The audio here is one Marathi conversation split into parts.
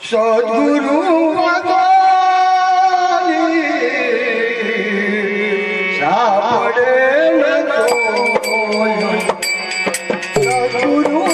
सद्गुरु सापडे सद्गुरु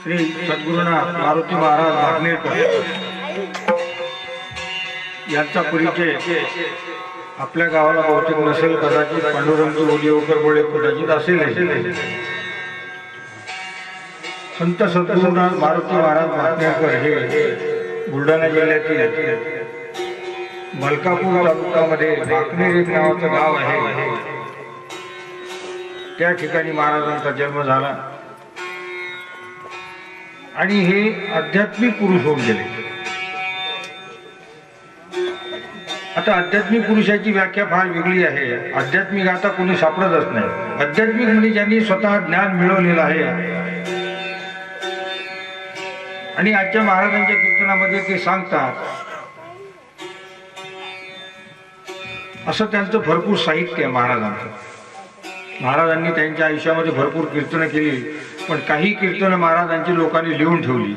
श्री सद्गुरुनाथ मारुती महाराज वाघनेरकर यांचा परिचय आपल्या गावाला बहुतेक नसेल, कदाचित पांडुरंग ओलिओकर बोळे कदाचित असेल. संत सद्गुरुनाथ मारुती महाराज वाघनेरकर हे बुलढाणा जिल्ह्यातील मलकापूर तालुक्यामध्ये वाकनेर एक नावाचं गाव आहे. त्या ठिकाणी महाराजांचा जन्म झाला आणि हे आध्यात्मिक पुरुष होऊन गेले. आता आध्यात्मिक पुरुषाची व्याख्या फार वेगळी आहे. आध्यात्मिक आता कोणी सापडतच नाही. आध्यात्मिक म्हणजे ज्यांनी स्वतः ज्ञान मिळवलेलं आहे. आणि आजच्या महाराजांच्या कीर्तनामध्ये ते सांगतात असं त्यांचं भरपूर साहित्य आहे महाराजांचं. महाराजांनी त्यांच्या आयुष्यामध्ये भरपूर कीर्तनं केली, पण काही कीर्तनं महाराजांची लोकांनी लिहून ठेवली.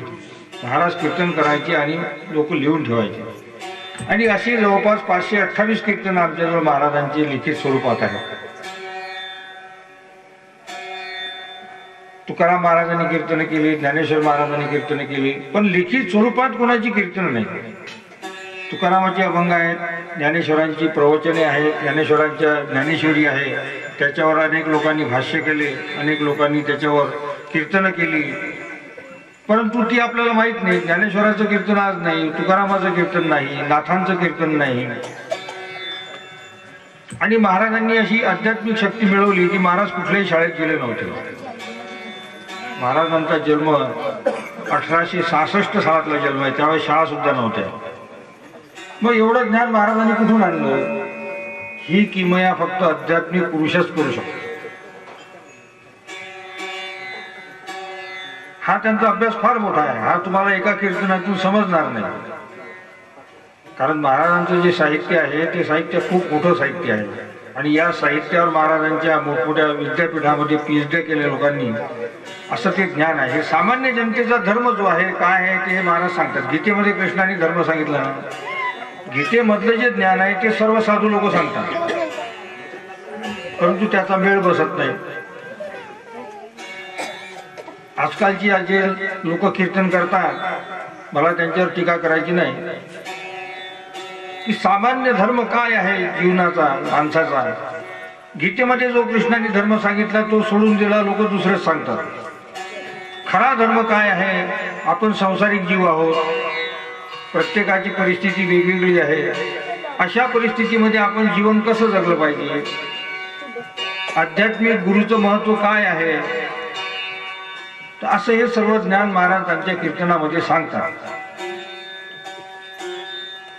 महाराज कीर्तन करायचे आणि लोक लिहून ठेवायचे. आणि अशी जवळपास 528 कीर्तनं आमच्याजवळ महाराजांची लिखित स्वरूपात आहेत. तुकाराम महाराजांनी कीर्तनं केली, ज्ञानेश्वर महाराजांनी कीर्तनं केली, पण लिखित स्वरूपात कोणाची कीर्तनं नाही. तुकारामाचे अभंग आहेत, ज्ञानेश्वरांची प्रवचने आहेत, ज्ञानेश्वरांच्या ज्ञानेश्वरी आहे, त्याच्यावर अनेक लोकांनी भाष्य केले, अनेक लोकांनी त्याच्यावर कीर्तनं केली, परंतु ती आपल्याला माहीत नाही. ज्ञानेश्वराचं कीर्तन आज नाही, तुकारामाचं कीर्तन नाही, नाथांचं कीर्तन नाही. आणि महाराजांनी अशी आध्यात्मिक शक्ती मिळवली की महाराज कुठल्याही शाळेत गेले नव्हते. महाराजांचा जन्म 1866 सालातला जन्म आहे, त्यावेळेस शाळा सुद्धा नव्हत्या. मग एवढं ज्ञान महाराजांनी कुठून आणलं? ही किमया फक्त आध्यात्मिक पुरुषच करू शकतो. हा त्यांचा अभ्यास फार मोठा आहे. हा तुम्हाला एका कीर्तनातून समजणार नाही. कारण महाराजांचं जे साहित्य आहे ते साहित्य खूप मोठं साहित्य आहे. आणि या साहित्यावर महाराजांच्या मोठमोठ्या विद्यापीठामध्ये PhD केलेल्या लोकांनी असं ते ज्ञान आहे. हे सामान्य जनतेचा धर्म जो आहे काय आहे ते महाराज सांगतात. गीतेमध्ये कृष्णाने धर्म सांगितला ना, गीतेमधलं जे ज्ञान आहे ते सर्व साधू लोक सांगतात, परंतु त्याचा मेळ बसत नाही. आजकालची जे लोक कीर्तन करतात, मला त्यांच्यावर टीका करायची नाही, की सामान्य धर्म काय आहे जीवनाचा माणसाचा. गीतेमध्ये जो कृष्णाने धर्म सांगितला तो सोडून दिला, लोक दुसरेच सांगतात. खरा धर्म काय आहे? आपण संसारिक जीव आहोत, प्रत्येकाची परिस्थिती वेगवेगळी आहे. अशा परिस्थितीमध्ये आपण जीवन कसं जगलं पाहिजे? आध्यात्मिक गुरुचं महत्व काय आहे? तर असं हे सर्व ज्ञान महाराज त्यांच्या कीर्तनामध्ये सांगतात.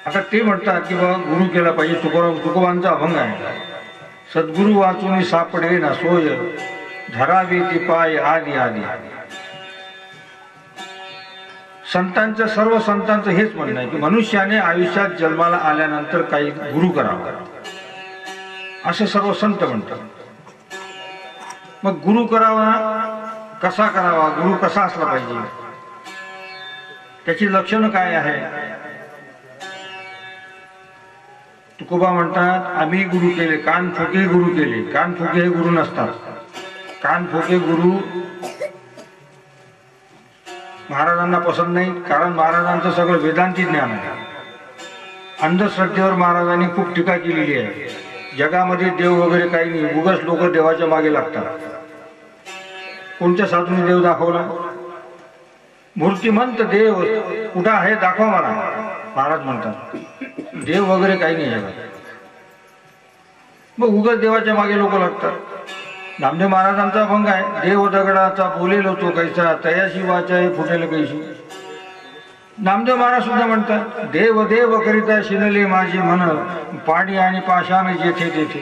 आता ते म्हणतात की बाबा गुरु केला पाहिजे. तुकोबांचा अभंग आहे, सद्गुरु वाचून सापडे ना सोय, धरावे ती पाय आदी आदी. संतांचं, सर्व संतांचं हेच म्हणणं आहे की मनुष्याने आयुष्यात जन्माला आल्यानंतर काही गुरु करावा, असं सर्व संत म्हणतात. मग गुरु करावा कसा करावा? गुरु कसा असला पाहिजे? त्याची लक्षणं काय आहे? तुकोबा म्हणतात आम्ही गुरु केले, कान फुके गुरु केले. कान फुके हे गुरु नसतात. कान फुके गुरु महाराजांना पसंत नाही, कारण महाराजांचं सगळं वेदांती ज्ञान आहे. अंधश्रद्धेवर महाराजांनी खूप टीका केलेली आहे. जगामध्ये देव वगैरे काही नाही, उगाच लोक देवाच्या मागे लागतात. कोणत्या साधूने देव दाखवला? मूर्तिमंत देव कुठं आहे दाखवा मला, महाराज म्हणतात. देव वगैरे काही नाही जगात. मग उगाच देवाच्या मागे लोक लागतात. नामदेव महाराजांचा अभंग आहे, देव दगडाचा बोलेलो तो कैसा, तयाशी वाचा फुटेल कैशी. नामदेव महाराज सुद्धा म्हणतात देव देव करिता शिनले माझे मन, पाणी आणि पाषाण जेथे तेथे.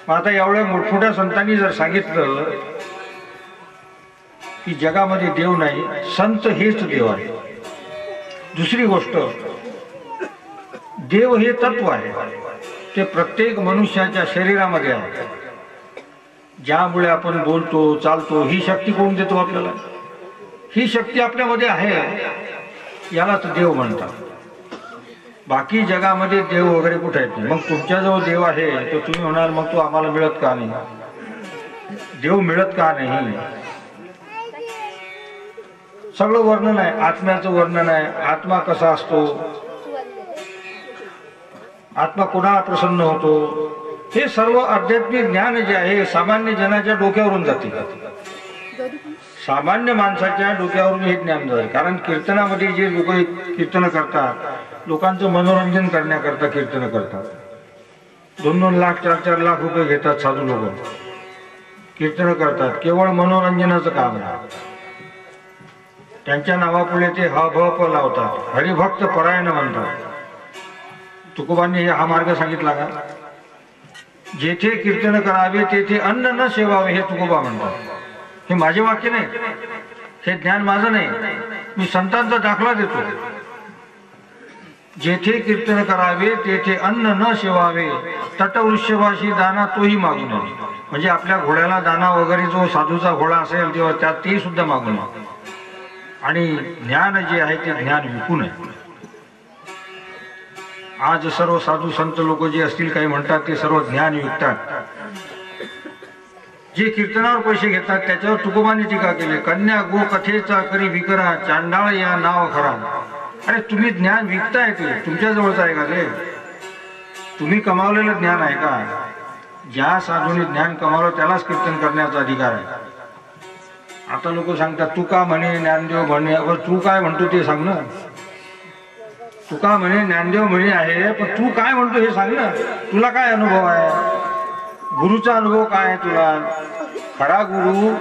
आता एवढ्या मोठमोठ्या संतांनी जर सांगितलं की जगामध्ये देव नाही, संत हेच देव आहे. दुसरी गोष्ट, देव हे तत्व आहे, ते प्रत्येक मनुष्याच्या शरीरामध्ये आहे. ज्यामुळे आपण बोलतो चालतो, ही शक्ती कोण देतो आपल्याला? ही शक्ती आपल्यामध्ये आहे, यालाच देव म्हणतात. बाकी जगामध्ये देव वगैरे कुठे आहेत? मग तुमच्याजवळ देव आहे तर तुम्ही म्हणाल मग तो आम्हाला मिळत का नाही? देव मिळत का नाही? सगळं वर्णन आहे, आत्म्याचं वर्णन आहे. आत्मा कसा असतो, आत्मा कोणाला प्रसन्न होतो, हे सर्व आध्यात्मिक ज्ञान जे आहे सामान्य जनाच्या डोक्यावरून जाते. सामान्य माणसाच्या डोक्यावरून हे ज्ञान जाते. कारण कीर्तनामध्ये जे लोक कीर्तन करतात, लोकांचं मनोरंजन करण्याकरता कीर्तन करतात. 2-2 लाख 4-4 लाख रुपये घेतात साधू लोक, कीर्तन करतात. केवळ मनोरंजनाचं काम आहे. त्यांच्या नावापुढे ते ह भ प लावतात, हरिभक्त परायण म्हणतात. तुकोबांनी हा मार्ग सांगितला का? जेथे कीर्तन करावे तेथे अन्न न सेवावे, हे तुकोबा म्हणतात. हे माझे वाक्य नाही, हे ज्ञान माझं नाही, मी संतांचा दाखला देतो. जेथे कीर्तन करावे तेथे अन्न न सेवावे, तटवृक्षवाशी दाना तोही मागू नये. म्हणजे आपल्या घोड्याला दाना वगैरे जो साधूचा घोडा असेल तेव्हा त्यात ते सुद्धा मागू नये. आणि ज्ञान जे आहे ते ज्ञान विकू नये. आज सर्व साधू संत लोक जे असतील काही म्हणतात ते सर्व ज्ञान विकतात. जे कीर्तनावर पैसे घेतात त्याच्यावर तुकोबांनी टीका केली. कन्या गो कथेचा करी विकरा, चांडाळ या नाव खरा. अरे तुम्ही ज्ञान विकताय, ते तुमच्या जवळच आहे का? ते तुम्ही कमावलेलं ज्ञान आहे का? ज्या साधूने ज्ञान कमावलं त्यालाच कीर्तन करण्याचा अधिकार आहे. आता लोक सांगतात तू का म्हणे ज्ञानदेव म्हणे, तू काय म्हणतो ते सांग ना. तू का म्हणे ज्ञानदेव म्हणे आहे, पण तू काय म्हणतो हे सांग ना. तुला काय अनुभव आहे? गुरुचा अनुभव काय आहे तुला? खरा गुरु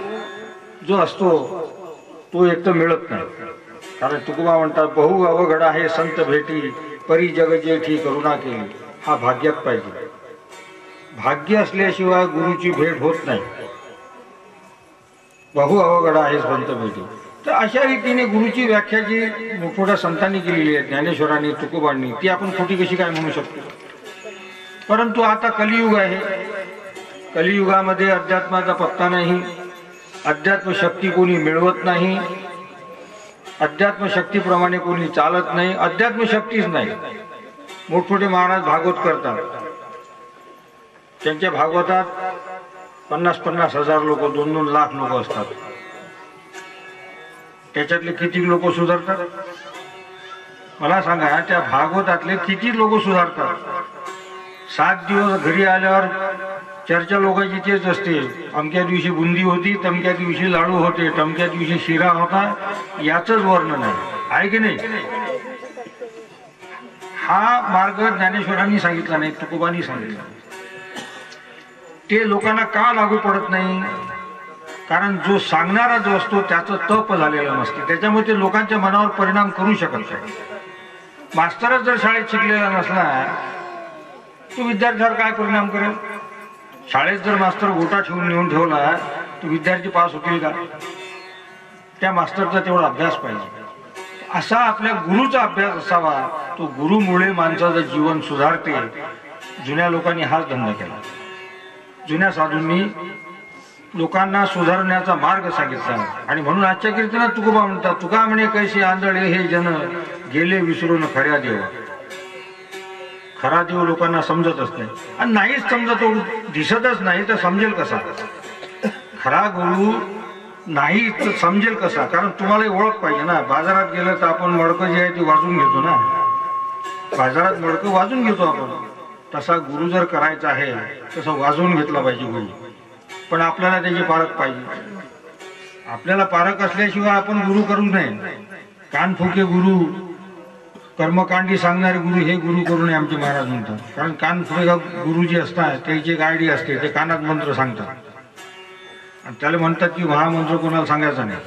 जो असतो तो एक तर मिळत नाही. कारण तुकोबा म्हणतात बहु अवघड आहे संत भेटी, परी जग जेठी करुणा केली. हा भाग्यात पाहिजे. भाग्य असल्याशिवाय गुरुची भेट होत नाही. बहु अवघड आहे संत भेटी. तर अशा रीतीने गुरुची व्याख्या जी मोठमोठ्या संतांनी केलेली आहे, ज्ञानेश्वरांनी तुकोबांनी, ती आपण खोटी कशी काय म्हणू शकतो? परंतु आता कलियुग आहे. कलियुगामध्ये अध्यात्माचा पत्ता नाही. अध्यात्म शक्ती कोणी मिळवत नाही. अध्यात्म शक्तीप्रमाणे कोणी चालत नाही. अध्यात्म शक्तीच नाही. मोठमोठे महाराज भागवत करतात. त्यांच्या भागवतात 50-50 हजार लोक, 2-2 लाख लोक असतात. त्याच्यातले किती लोक सुधारतात? मला सांगा, त्या भागवतातले किती लोक सुधारतात? 7 दिवस घरी आल्यावर चर्चा लोकांची तेच असते. अमक्या दिवशी बुंदी होती, तमक्या दिवशी लाडू होते, तमक्या दिवशी शिरा होता. याच वर्णन आहे की नाही? हा मार्ग ज्ञानेश्वरांनी सांगितला नाही, तुकोबांनी सांगितला. ते लोकांना का लागू पडत नाही? कारण जो सांगणारा जो असतो त्याचं तप झालेलं नसते. त्याच्यामुळे ते लोकांच्या मनावर परिणाम करू शकत नाही. मास्तरच जर शाळेत शिकलेला नसला तो विद्यार्थ्यावर काय परिणाम करेल? शाळेत जर मास्तर गोटा ठेवून नेऊन ठेवला तो विद्यार्थी पास होतील का? त्या मास्तरचा तेवढा अभ्यास पाहिजे. असा आपल्या गुरुचा अभ्यास असावा. तो गुरुमुळे माणसाचं जीवन सुधारते. जुन्या लोकांनी हाच धंदा केला. जुन्या साधूंनी लोकांना सुधारण्याचा मार्ग सांगितला. आणि म्हणून आजच्या कीर्तनात तुकोबा म्हणतात, तुका म्हणे कैसे आंधळे हे जन, गेले विसरून खऱ्या देव. खरा देव लोकांना समजतच नाही. आणि नाहीच समजत, दिसतच नाही तर समजेल कसा? खरा गुरु नाही तर समजेल कसा? कारण तुम्हाला ओळख पाहिजे ना. बाजारात गेलं तर आपण मडकं जे आहे ते वाजून घेतो ना. बाजारात मडकं वाजून घेतो आपण. तसा गुरु जर करायचा आहे तसं वाजवून घेतला पाहिजे गुरु. पण आपल्याला त्याची पारख पाहिजे. आपल्याला पारख असल्याशिवाय आपण गुरु करू नये. कानफुके गुरु, कर्मकांडी सांगणारे गुरु हे गुरु करू नये आमचे महाराज म्हणतात. कारण कानफुके गुरु जे असतात त्याची एक आयडी असते, ते कानात मंत्र सांगतात. आणि त्याला म्हणतात की हा मंत्र कोणाला सांगायचा नाही.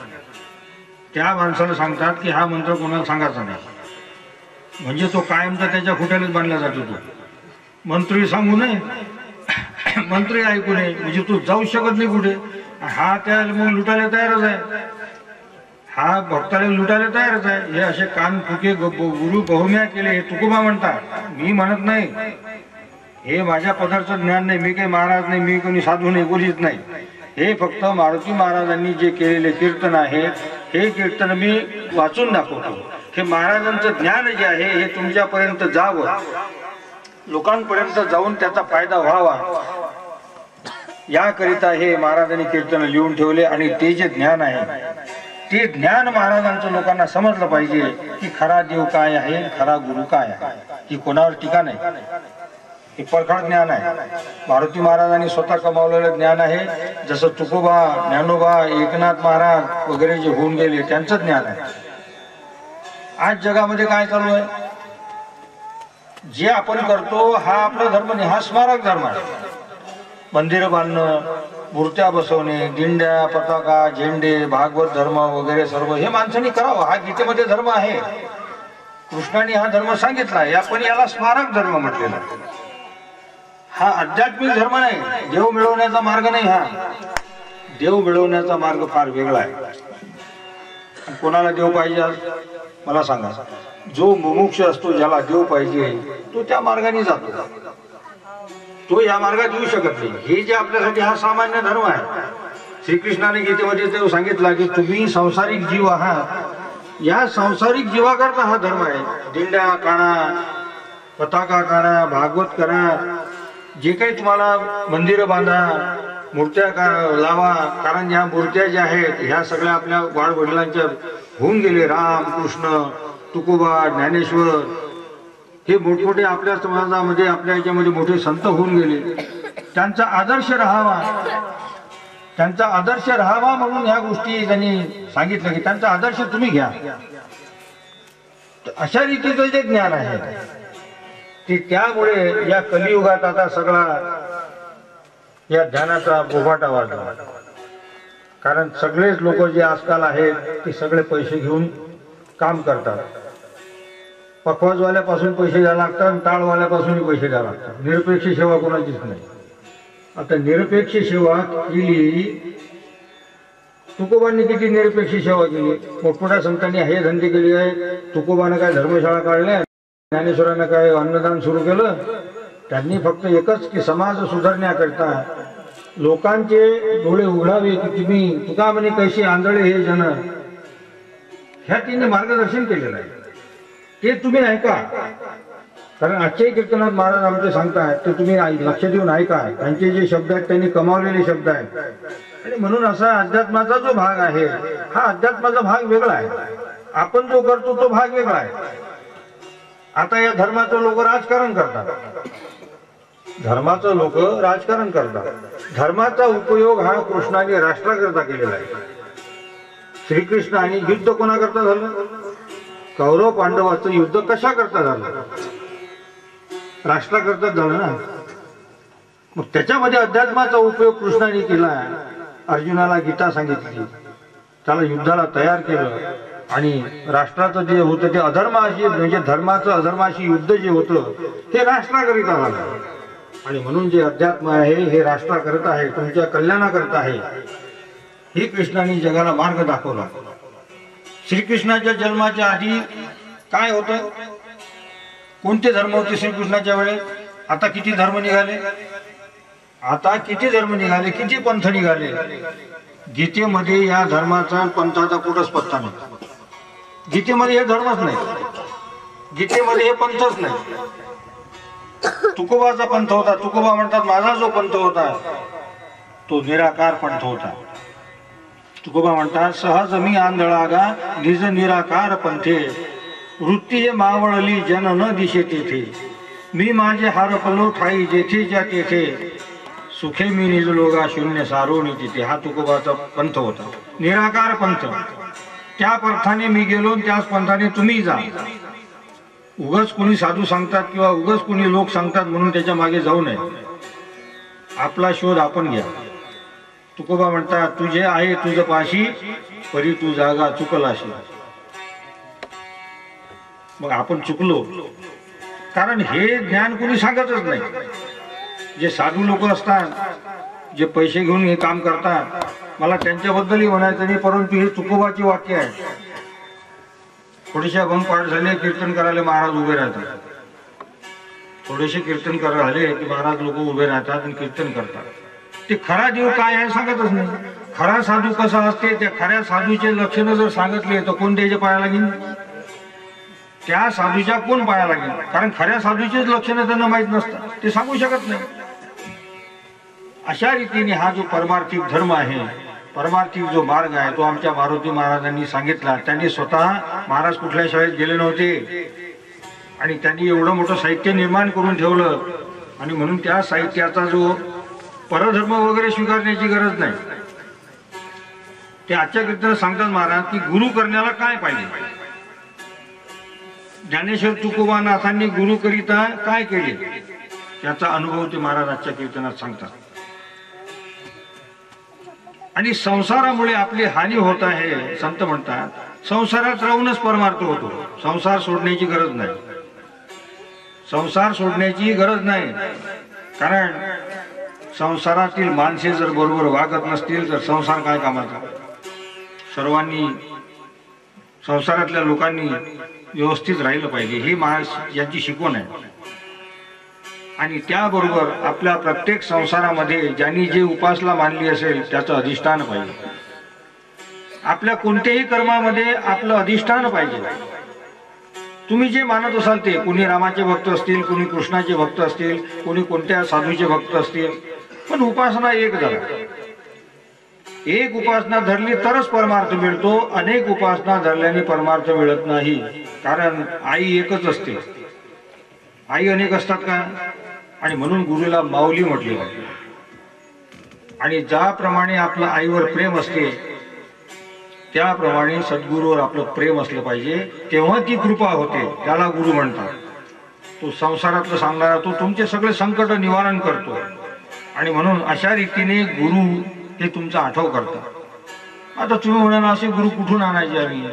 त्या माणसाला सांगतात की हा मंत्र कोणाला सांगायचा नाही. म्हणजे तो कायमचा त्याच्या खुट्यालाच बांधला जातो. तो मंत्रही सांगू नये मंत्री ऐकू नये म्हणजे तू जाऊ शकत नाही कुठे. हा त्याला मग लुटायला तयारच आहे, हा भक्ताला लुटायला तयारच आहे. हे असे कान फुके गुरु बहुम्या केले हे तुकोबा म्हणतात, मी म्हणत नाही. हे माझ्या पदार्थाचं ज्ञान नाही, मी काही महाराज नाही, मी कोणी साधू नाही, कोणीच नाही. हे फक्त मारुती महाराजांनी जे केलेले कीर्तन आहे हे कीर्तन मी वाचून दाखवतो. हे महाराजांचं ज्ञान जे आहे हे तुमच्यापर्यंत जावं, लोकांपर्यंत जाऊन त्याचा फायदा व्हावा याकरिता हे महाराजांनी कीर्तन लिहून ठेवले. आणि ते जे ज्ञान आहे ते ज्ञान महाराजांचं लोकांना समजलं पाहिजे की खरा देव काय आहे, खरा गुरु काय आहे. ही कोणावर टीका नाही, हे परखड ज्ञान आहे. मारुती महाराजांनी स्वतः कमावलेलं ज्ञान आहे. जसं तुकोबा, ज्ञानोबा, एकनाथ महाराज वगैरे जे होऊन गेले त्यांचं ज्ञान आहे. आज जगामध्ये काय चालू आहे, जे आपण करतो हा आपला धर्म नाही, हा स्मारक धर्म आहे. मंदिर बांधणं, मूर्त्या बसवणे, दिंड्या, पताका, झेंडे, भागवत धर्म वगैरे सर्व हे माणसांनी करावं. हा गीतेमध्ये धर्म आहे, कृष्णाने हा धर्म सांगितला. पण याला स्मारक धर्म म्हटलेला. हा आध्यात्मिक धर्म नाही, देव मिळवण्याचा मार्ग नाही. हा देव मिळवण्याचा मार्ग फार वेगळा आहे. कोणाला देव पाहिजे आज मला सांगा. जो मुमुक्ष असतो, ज्याला देव पाहिजे तो त्या मार्गाने जातो, तो या मार्गात येऊ शकत नाही. हे जे आपल्यासाठी हा सामान्य धर्म आहे. श्रीकृष्णाने गीतेमध्ये ते सांगितलं की तुम्ही संसारिक जीव आहात, या संसारिक जीवाकरता हा धर्म आहे. दिंड्या काढा, पताका काढा, भागवत करा, जे काही तुम्हाला मंदिरं बांधा, मूर्त्या लावा. कारण या मूर्त्या ज्या आहेत ह्या सगळ्या आपल्या वाडवडिलांच्या होऊन गेले. राम, कृष्ण, तुकोबा, ज्ञानेश्वर हे मोठमोठे आपल्या समाजामध्ये आपल्या याच्यामध्ये मोठे संत होऊन गेले. त्यांचा आदर्श राहावा, त्यांचा आदर्श राहावा म्हणून ह्या गोष्टी त्यांनी सांगितलं की त्यांचा आदर्श तुम्ही घ्या. अशा रीतीचं जे ज्ञान आहे ते त्यामुळे या कलियुगात आता सगळा या ध्यानाचा बोभाटा वाढला. कारण सगळेच लोक जे आजकाल आहेत ते सगळे पैसे घेऊन काम करतात. पखवाजवाल्यापासून पैसे द्यावे लागतात, टाळवाल्यापासून पैसे द्यावे लागतात. निरपेक्ष सेवा कोणाचीच नाही. आता निरपेक्ष सेवा केली, तुकोबांनी किती निरपेक्ष सेवा केली. मोठमोठ्या संतांनी हे धंदे केले आहे. तुकोबानं काय धर्मशाळा काढल्या, ज्ञानेश्वरानं काय अन्नदान सुरू केलं. त्यांनी फक्त एकच की समाज सुधारण्याकरता लोकांचे डोळे उघडावे की तुम्ही तुका म्हणे कैसे आंधळे हे जन, ह्या त्यांनी मार्गदर्शन केलेलं आहे. ते तुम्ही ऐका. कारण आजच्याही कीर्तनात महाराज आमचे सांगतायत ते तुम्ही लक्ष देऊन ऐका. त्यांचे जे शब्द आहेत त्यांनी कमावलेले शब्द आहेत. आणि म्हणून असा अध्यात्माचा जो भाग आहे हा अध्यात्माचा भाग वेगळा आहे. आपण जो करतो तो भाग वेगळा आहे. आता या धर्माचं लोक राजकारण करतात, धर्माचं लोक राजकारण करतात. धर्माचा उपयोग हा कृष्णाने राष्ट्राकरता केलेला आहे. श्रीकृष्ण आणि युद्ध कोणाकरता झालं? कौरव पांडवाचं युद्ध कशा करता झालं? राष्ट्राकरता झालं ना. मग त्याच्यामध्ये अध्यात्माचा उपयोग कृष्णाने केला. अर्जुनाला गीता सांगितली, त्याला युद्धाला तयार केलं. आणि राष्ट्राचं जे होतं ते अधर्माशी म्हणजे धर्माचं अधर्माशी युद्ध जे होतं ते राष्ट्राकरिता झालं. आणि म्हणून जे अध्यात्म आहे हे राष्ट्राकरिता आहे, तुमच्या कल्याणाकरिता आहे. हे कृष्णाने जगाला मार्ग दाखवला. श्रीकृष्णाच्या जन्माच्या आधी काय होतं? कोणते धर्म होते श्रीकृष्णाच्या वेळेस? आता किती धर्म निघाले, आता किती धर्म निघाले, किती पंथ निघाले. गीतेमध्ये या धर्माचा पंथाचा कुठंच पत्ता नाही. गीतेमध्ये हे धर्मच नाही, गीतेमध्ये हे पंथच नाही. तुकोबाचा पंथ होता. तुकोबा म्हणतात माझा जो पंथ होता तो निराकार पंथ होता. तुकोबा म्हणतात सहज मी आंधळागा निज निराकार पंथे, वृत्ती हे मावळली जन न दिशे तेथे, मी माझे हरपलो ठाई जेथे ज्या तेथे, सुखे मी निजलोगा शून्य सारोनी तिथे. हा तुकोबाचा पंथ होता, निराकार पंथ. त्या पंथाने मी गेलो, त्याच पंथाने तुम्ही जा. उगाच कुणी साधू सांगतात किंवा उगाच कुणी लोक सांगतात म्हणून त्याच्या मागे जाऊ नये. आपला शोध आपण घ्या. तुकोबा म्हणतात तुझे आहे तुझ पाशी, परी तू जागा चुकलाशी. मग आपण चुकलो, कारण हे ज्ञान कुणी सांगतच नाही. जे साधू लोक असतात, जे पैसे घेऊन हे काम करतात, मला त्यांच्याबद्दलही म्हणायचं नाही, परंतु हे तुकोबाची वाक्य आहे. थोडेसे अभंग पाठ झाले, कीर्तन करायला महाराज उभे राहतात. थोडेसे कीर्तन करायला झाले की महाराज लोक उभे राहतात आणि कीर्तन करतात. ते खरा देव काय आहे सांगतच नाही. खरा साधू कसा असते, त्या खऱ्या साधूचे लक्षणं जर सांगितले तर कोण त्याच्या पाया लागेल? त्या साधूच्या कोण पाया लागेल? कारण खऱ्या साधूचेच लक्षणं त्यांना माहीत नसतात, ते सांगू शकत नाही. अशा रीतीने हा जो परमार्थिक धर्म आहे, परमार्थिक जो मार्ग आहे, तो आमच्या मारुती महाराजांनी सांगितला. त्यांनी स्वतः, महाराज कुठल्या शाळेत गेले नव्हते आणि त्यांनी एवढं मोठं साहित्य निर्माण करून ठेवलं. आणि म्हणून त्या साहित्याचा जो परधर्म वगैरे स्वीकारण्याची गरज नाही. ते आजच्या कीर्तनात सांगतात महाराज की गुरु करण्याला काय पाहिजे. ज्ञानेश्वर तुकोबानाथांनी गुरु करिता काय केले त्याचा अनुभव ते महाराज आजच्या कीर्तनात सांगतात. आणि संसारामुळे आपली हानी होत आहे. संत म्हणतात संसारात राहूनच परमार्थ होतो, संसार सोडण्याची गरज नाही. संसार सोडण्याची गरज नाही, कारण संसारातील माणसे जर बरोबर वागत नसतील तर संसार काय कामाचा. सर्वांनी, संसारातल्या लोकांनी व्यवस्थित राहिलं पाहिजे, ही यांची शिकवण आहे. आणि त्याबरोबर आपल्या प्रत्येक संसारामध्ये ज्यांनी जे उपासना मानली असेल त्याचं अधिष्ठान पाहिजे. आपल्या कोणत्याही कर्मामध्ये आपलं अधिष्ठान पाहिजे. तुम्ही जे मानत असाल ते, कुणी रामाचे भक्त असतील, कुणी कृष्णाचे भक्त असतील, कुणी कोणत्या साधूचे भक्त असतील, पण उपासना एक धरा. एक उपासना धरली तरच परमार्थ मिळतो. अनेक उपासना धरल्याने परमार्थ मिळत नाही. कारण आई एकच असते, आई अनेक असतात का? आणि म्हणून गुरुला माऊली म्हटले. आणि ज्याप्रमाणे आपलं आईवर प्रेम असते त्याप्रमाणे सद्गुरूवर आपलं प्रेम असलं पाहिजे, तेव्हा ती कृपा होते. त्याला गुरु म्हणतात. तो संसारातलं सांगणारा, तो तुमचे सगळे संकट निवारण करतो. आणि म्हणून अशा रीतीने गुरु हे तुमचा आठव करतात. आता तुम्ही म्हणाल असे गुरु कुठून आणायचे आम्ही?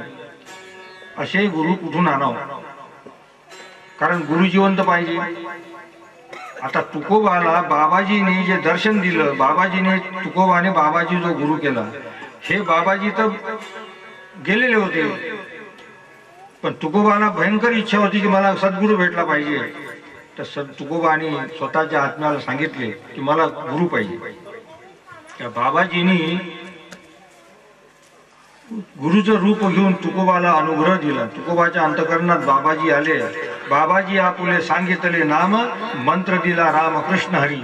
असे गुरु कुठून आणावं? कारण गुरु जिवंत पाहिजे. आता तुकोबाला बाबाजीने जे दर्शन दिलं, तुकोबाने बाबाजी जो गुरु केला, हे बाबाजी तर गेलेले होते, पण तुकोबाला भयंकर इच्छा होती की मला सद्गुरू भेटला पाहिजे. तर तुकोबाने स्वतःच्या आत्म्याला सांगितले की मला गुरु पाहिजे. त्या बाबाजींनी गुरुचं रूप घेऊन तुकोबाला अनुग्रह दिला. तुकोबाच्या अंतकरणात बाबाजी आले. बाबाजी आपुले सांगितले नाम, मंत्र दिला राम कृष्ण हरी.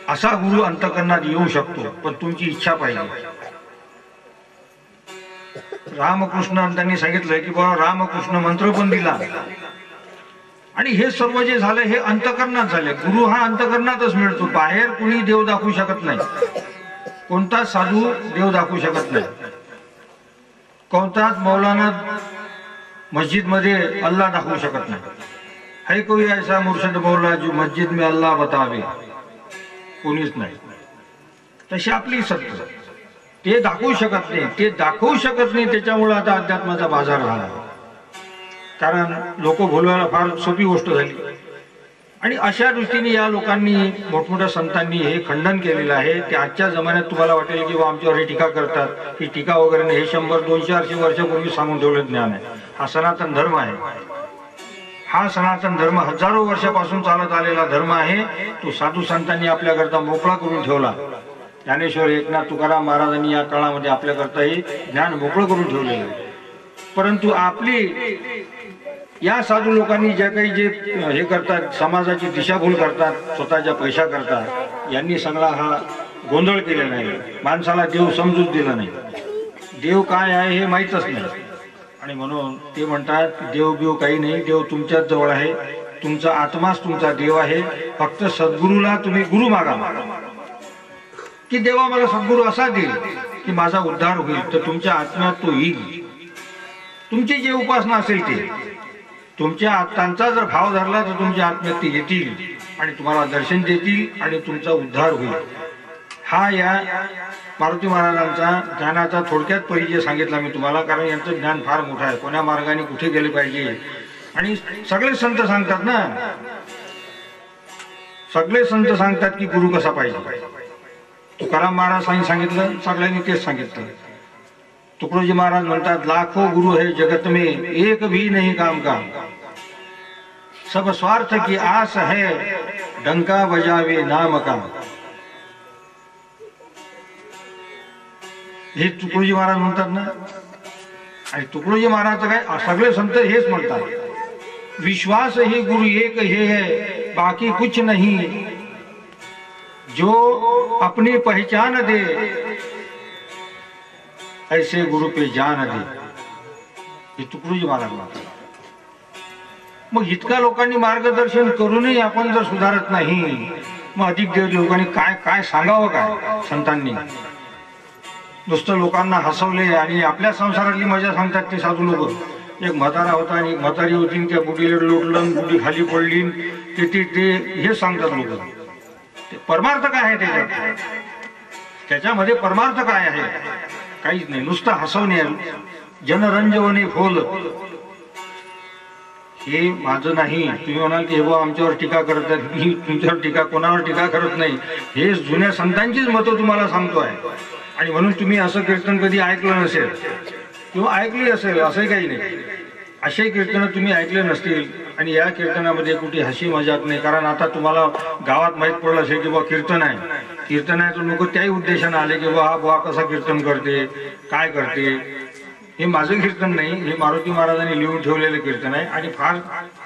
असा गुरु अंतकरणात येऊ शकतो, पण तुमची इच्छा पाहिजे. रामकृष्ण त्यांनी सांगितलंय की बाबा रामकृष्ण मंत्र पण दिला. आणि हे सर्व जे झालं हे अंतकरणात झाले. गुरु हा अंतकरणातच मिळतो. बाहेर कुणी देव दाखवू शकत नाही, कोणताच साधू देव दाखवू शकत नाही, कोणताच मौलाना मस्जिद मध्ये अल्लाह दाखवू शकत नाही. है कोई ऐसा मुर्शिद मौला जो मस्जिद में अल्लाह बतावे? कोणीच नाही. तशी आपली सत्य ते दाखवू शकत नाही, ते दाखवू शकत नाही. त्याच्यामुळे आता अध्यात्माचा बाजार झाला. कारण लोक बोलवायला फार सोपी गोष्ट झाली. आणि अशा दृष्टीने या लोकांनी, मोठमोठ्या संतांनी हे खंडन केलेलं आहे. ते आजच्या जमान्यात तुम्हाला वाटेल की आमच्यावर हे टीका करतात, ही टीका वगैरे नाही. हे 100, 200, 400 वर्षापूर्वी सांगून ठेवलं ज्ञान आहे. हा सनातन धर्म आहे. हा सनातन धर्म हजारो वर्षापासून चालत आलेला धर्म आहे. तो साधू संतांनी आपल्याकरता मोकळा करून ठेवला. ज्ञानेश्वर एकनाथ तुकाराम महाराजांनी या काळामध्ये आपल्याकरता हे ज्ञान मोकळं करून ठेवलेलं आहे. परंतु आपली या साधू लोकांनी जे काही जे हे करतात, समाजाची दिशाभूल करतात, स्वतःच्या पैसा करतात, यांनी सगळा हा गोंधळ केलेला आहे. माणसाला देव समजून दिला नाही. देव काय आहे हे माहीतच नाही. आणि म्हणून ते म्हणतात देव बिव काही नाही, देव तुमच्याच जवळ आहे. तुमचा आत्माच तुमचा देव आहे. फक्त सद्गुरूला तुम्ही गुरु मागा की देवा मला सद्गुरू असा देईल की माझा उद्धार होईल. तर तुमच्या आत्म्यात तो येईल. तुमची जे उपासना असेल ते तुमच्या त्यांचा जर भाव धरला तर तुमच्या आत्म्यात ते येतील आणि तुम्हाला दर्शन देतील आणि तुमचा उद्धार होईल. हा या मारुती महाराजांचा ज्ञानाचा थोडक्यात परिचय सांगितला मी तुम्हाला. कारण यांचं ज्ञान फार मोठं आहे. कोण्या मार्गाने कुठे गेले पाहिजे. आणि सगळे संत सांगतात ना, सगळे संत सांगतात की गुरु कसा पाहिजे. तुकाराम महाराजांनी सांगितलं, सगळ्यांनी तेच सांगितलं. तुकडोजी महाराज म्हणतात, लाखो गुरु है जगत में एक भी नहीं काम का, सब स्वार्थ की आस है डंका बजावे नाम का. हे तुकडोजी महाराज म्हणतात ना. आणि तुकडोजी महाराज काय, सगळे संत हेच म्हणतात, विश्वास ही गुरु एक हे है बाकी कुछ नहीं, जो अपनी पहचान दे ऐसे गुरु पे जान दे. हे तुकडोजी महाराज म्हणतात. मग इतका लोकांनी मार्गदर्शन करूनही आपण जर सुधारत नाही, मग अधिक देव लोकांनी काय काय सांगावं. काय संतांनी नुसतं लोकांना हसवले आणि आपल्या संसारातली मजा सांगतात ते साधू लोक. एक म्हातारा होता आणि म्हातारी होती, त्या बुडीला लोटलं, बुडी खाली पडली, ते हे सांगतात लोक. ते परमार्थ काय आहे त्याच्यात, त्याच्यामध्ये परमार्थ काय आहे, काहीच नाही, नुसतं हसवणे, जनरंजवणे फोल. हे माझं नाही. तुम्ही म्हणाल की हे बाबा आमच्यावर टीका करतात, मी तुमच्यावर टीका, कोणावर टीका करत नाही. हे जुन्या संतांचीच मतं तुम्हाला सांगतोय. आणि म्हणून तुम्ही असं कीर्तन कधी ऐकलं नसेल किंवा ऐकली असेल असंही काही नाही. असे कीर्तन तुम्ही ऐकले नसतील. आणि या कीर्तनामध्ये कुठे हसी मजाक नाही. कारण आता तुम्हाला गावात माहीत पडलं असेल की बाबा कीर्तन आहे, कीर्तन आहे, तर लोक त्याही उद्देशाने आले की बाबा हा बुवा कसा कीर्तन करते, काय करते. हे माझं कीर्तन नाही, हे मारुती महाराजांनी लिहून ठेवलेलं कीर्तन आहे. आणि फार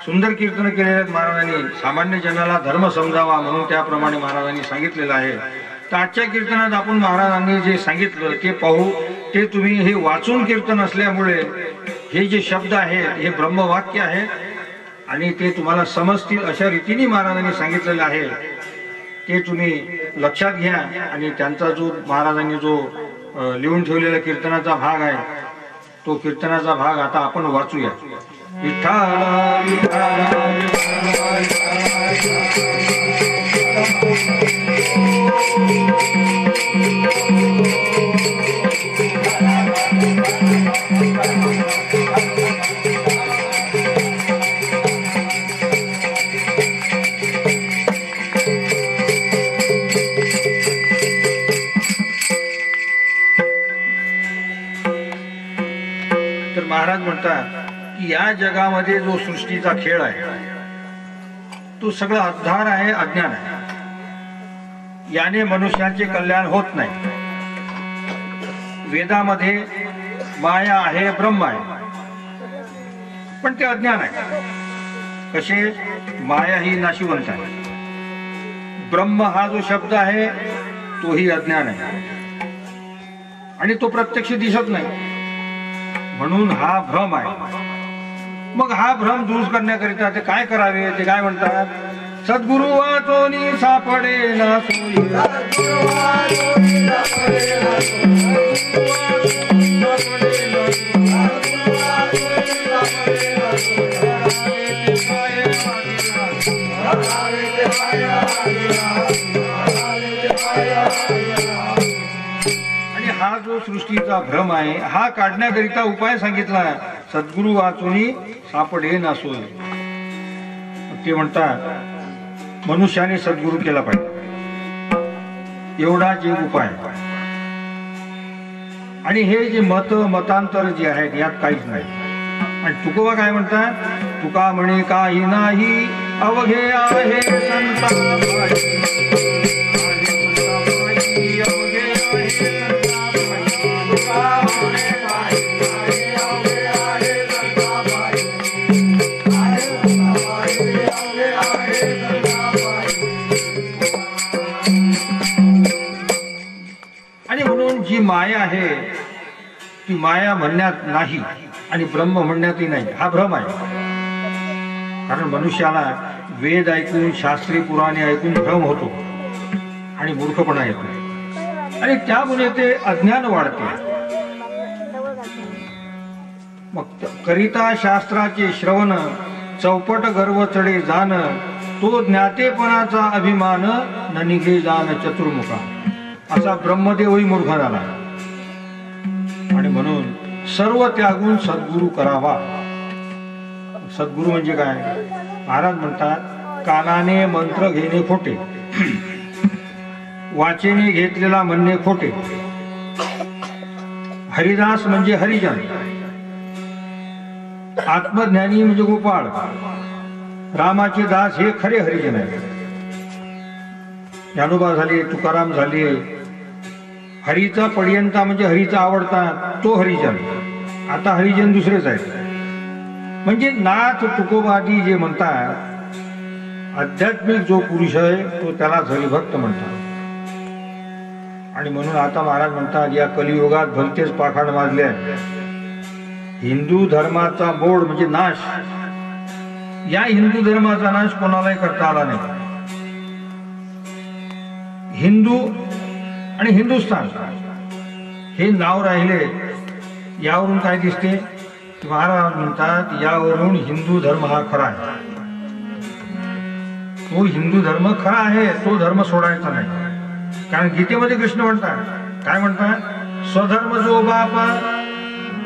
सुंदर कीर्तन केलेले आहेत महाराजांनी. सामान्य जनाला धर्म समजावा म्हणून त्याप्रमाणे महाराजांनी सांगितलेलं आहे. तर आजच्या कीर्तनात आपण महाराजांनी जे सांगितलं ते पाहू. ते तुम्ही हे वाचून कीर्तन असल्यामुळे हे जे शब्द आहेत हे ब्रह्मवाक्य आहेत आणि ते तुम्हाला समजतील अशा रीतीने महाराजांनी सांगितलेलं आहे. ते तुम्ही लक्षात घ्या. आणि त्यांचा जो महाराजांनी जो लिहून ठेवलेला कीर्तनाचा भाग आहे, तो कीर्तनाचा भाग आता आपण वाचूया. तर महाराज म्हणतात की या जगामध्ये जो सृष्टीचा खेळ आहे तो सगळा अंधार आहे, अज्ञान आहे. याने मनुष्याचे कल्याण होत नाही. वेदामध्ये माया आहे, ब्रह्म आहे, पण ते अज्ञान आहे. कसे, माया ही नाशिवंत आहे, ब्रह्म हा जो शब्द आहे तोही अज्ञान आहे आणि तो प्रत्यक्ष दिसत नाही, म्हणून हा भ्रम आहे. मग हा भ्रम दूर करण्याकरिता ते काय करावे, ते काय म्हणतात, सद्गुरु वाचोनी सापडे ना सोयी, आणि हा जो सृष्टीचा भ्रम आहे हा काढण्याकरिता उपाय सांगितला, सद्गुरु वाचोनी सापडे ना सोयी. ते म्हणतात मनुष्याने सद्गुरु केला पाहिजे, एवढाच एक उपाय. आणि हे जे मतांतर जे आहेत यात काहीच नाही. आणि तुकोबा काय म्हणतात, तुका म्हणे काही नाही अवघे आहे संतापाई, आणि म्हणून जी माया आहे ती माया म्हणण्यात नाही आणि ब्रह्म म्हणण्यातही नाही. हा भ्रम आहे. कारण मनुष्याला वेद ऐकून, शास्त्री पुराणे ऐकून भ्रम होतो आणि मूर्खपणा येतो आणि त्यामुळे ते अज्ञान वाढते. मग करिता शास्त्राचे श्रवण, चौपट गर्व चढे जाण, तो ज्ञातेपणाचा अभिमान, न निघे जाण चतुर्मुखा. असा ब्रह्मदेवही मूर्ख झाला. आणि म्हणून सर्व त्यागून सद्गुरु करावा. सद्गुरु म्हणजे काय, महाराज म्हणतात कानाने मंत्र घेणे खोटे, वाचेने घेतलेला म्हणणे खोटे. हरिदास म्हणजे हरिजन, आत्मज्ञानी म्हणजे गोपाळ, रामाचे दास हे खरे हरिजन आहेत. ज्ञानोबा झाले, तुकाराम झाले. हरीचा पर्यंता म्हणजे हरीचा आवडता तो हरिजन. आता हरिजन दुसरेच आहेत. म्हणजे नाथ तुकोबादी जे म्हणतात, आध्यात्मिक जो पुरुष आहे तो त्यालाच हरिभक्त म्हणतात. आणि म्हणून आता महाराज म्हणतात, या कलियुगात भलतेच पाखाड माजले आहे. हिंदू धर्माचा मोड म्हणजे नाश. या हिंदू धर्माचा नाश कोणालाही करता आला नाही. हिंदू आणि हिंदुस्थान हे नाव राहिले. यावरून काय दिसते? महाराज म्हणतात, यावरून हिंदू धर्म हा खरा आहे. तो हिंदू धर्म खरा आहे, तो धर्म सोडायचा नाही. कारण गीतेमध्ये कृष्ण म्हणतात, काय म्हणतात? स्वधर्म जो बापा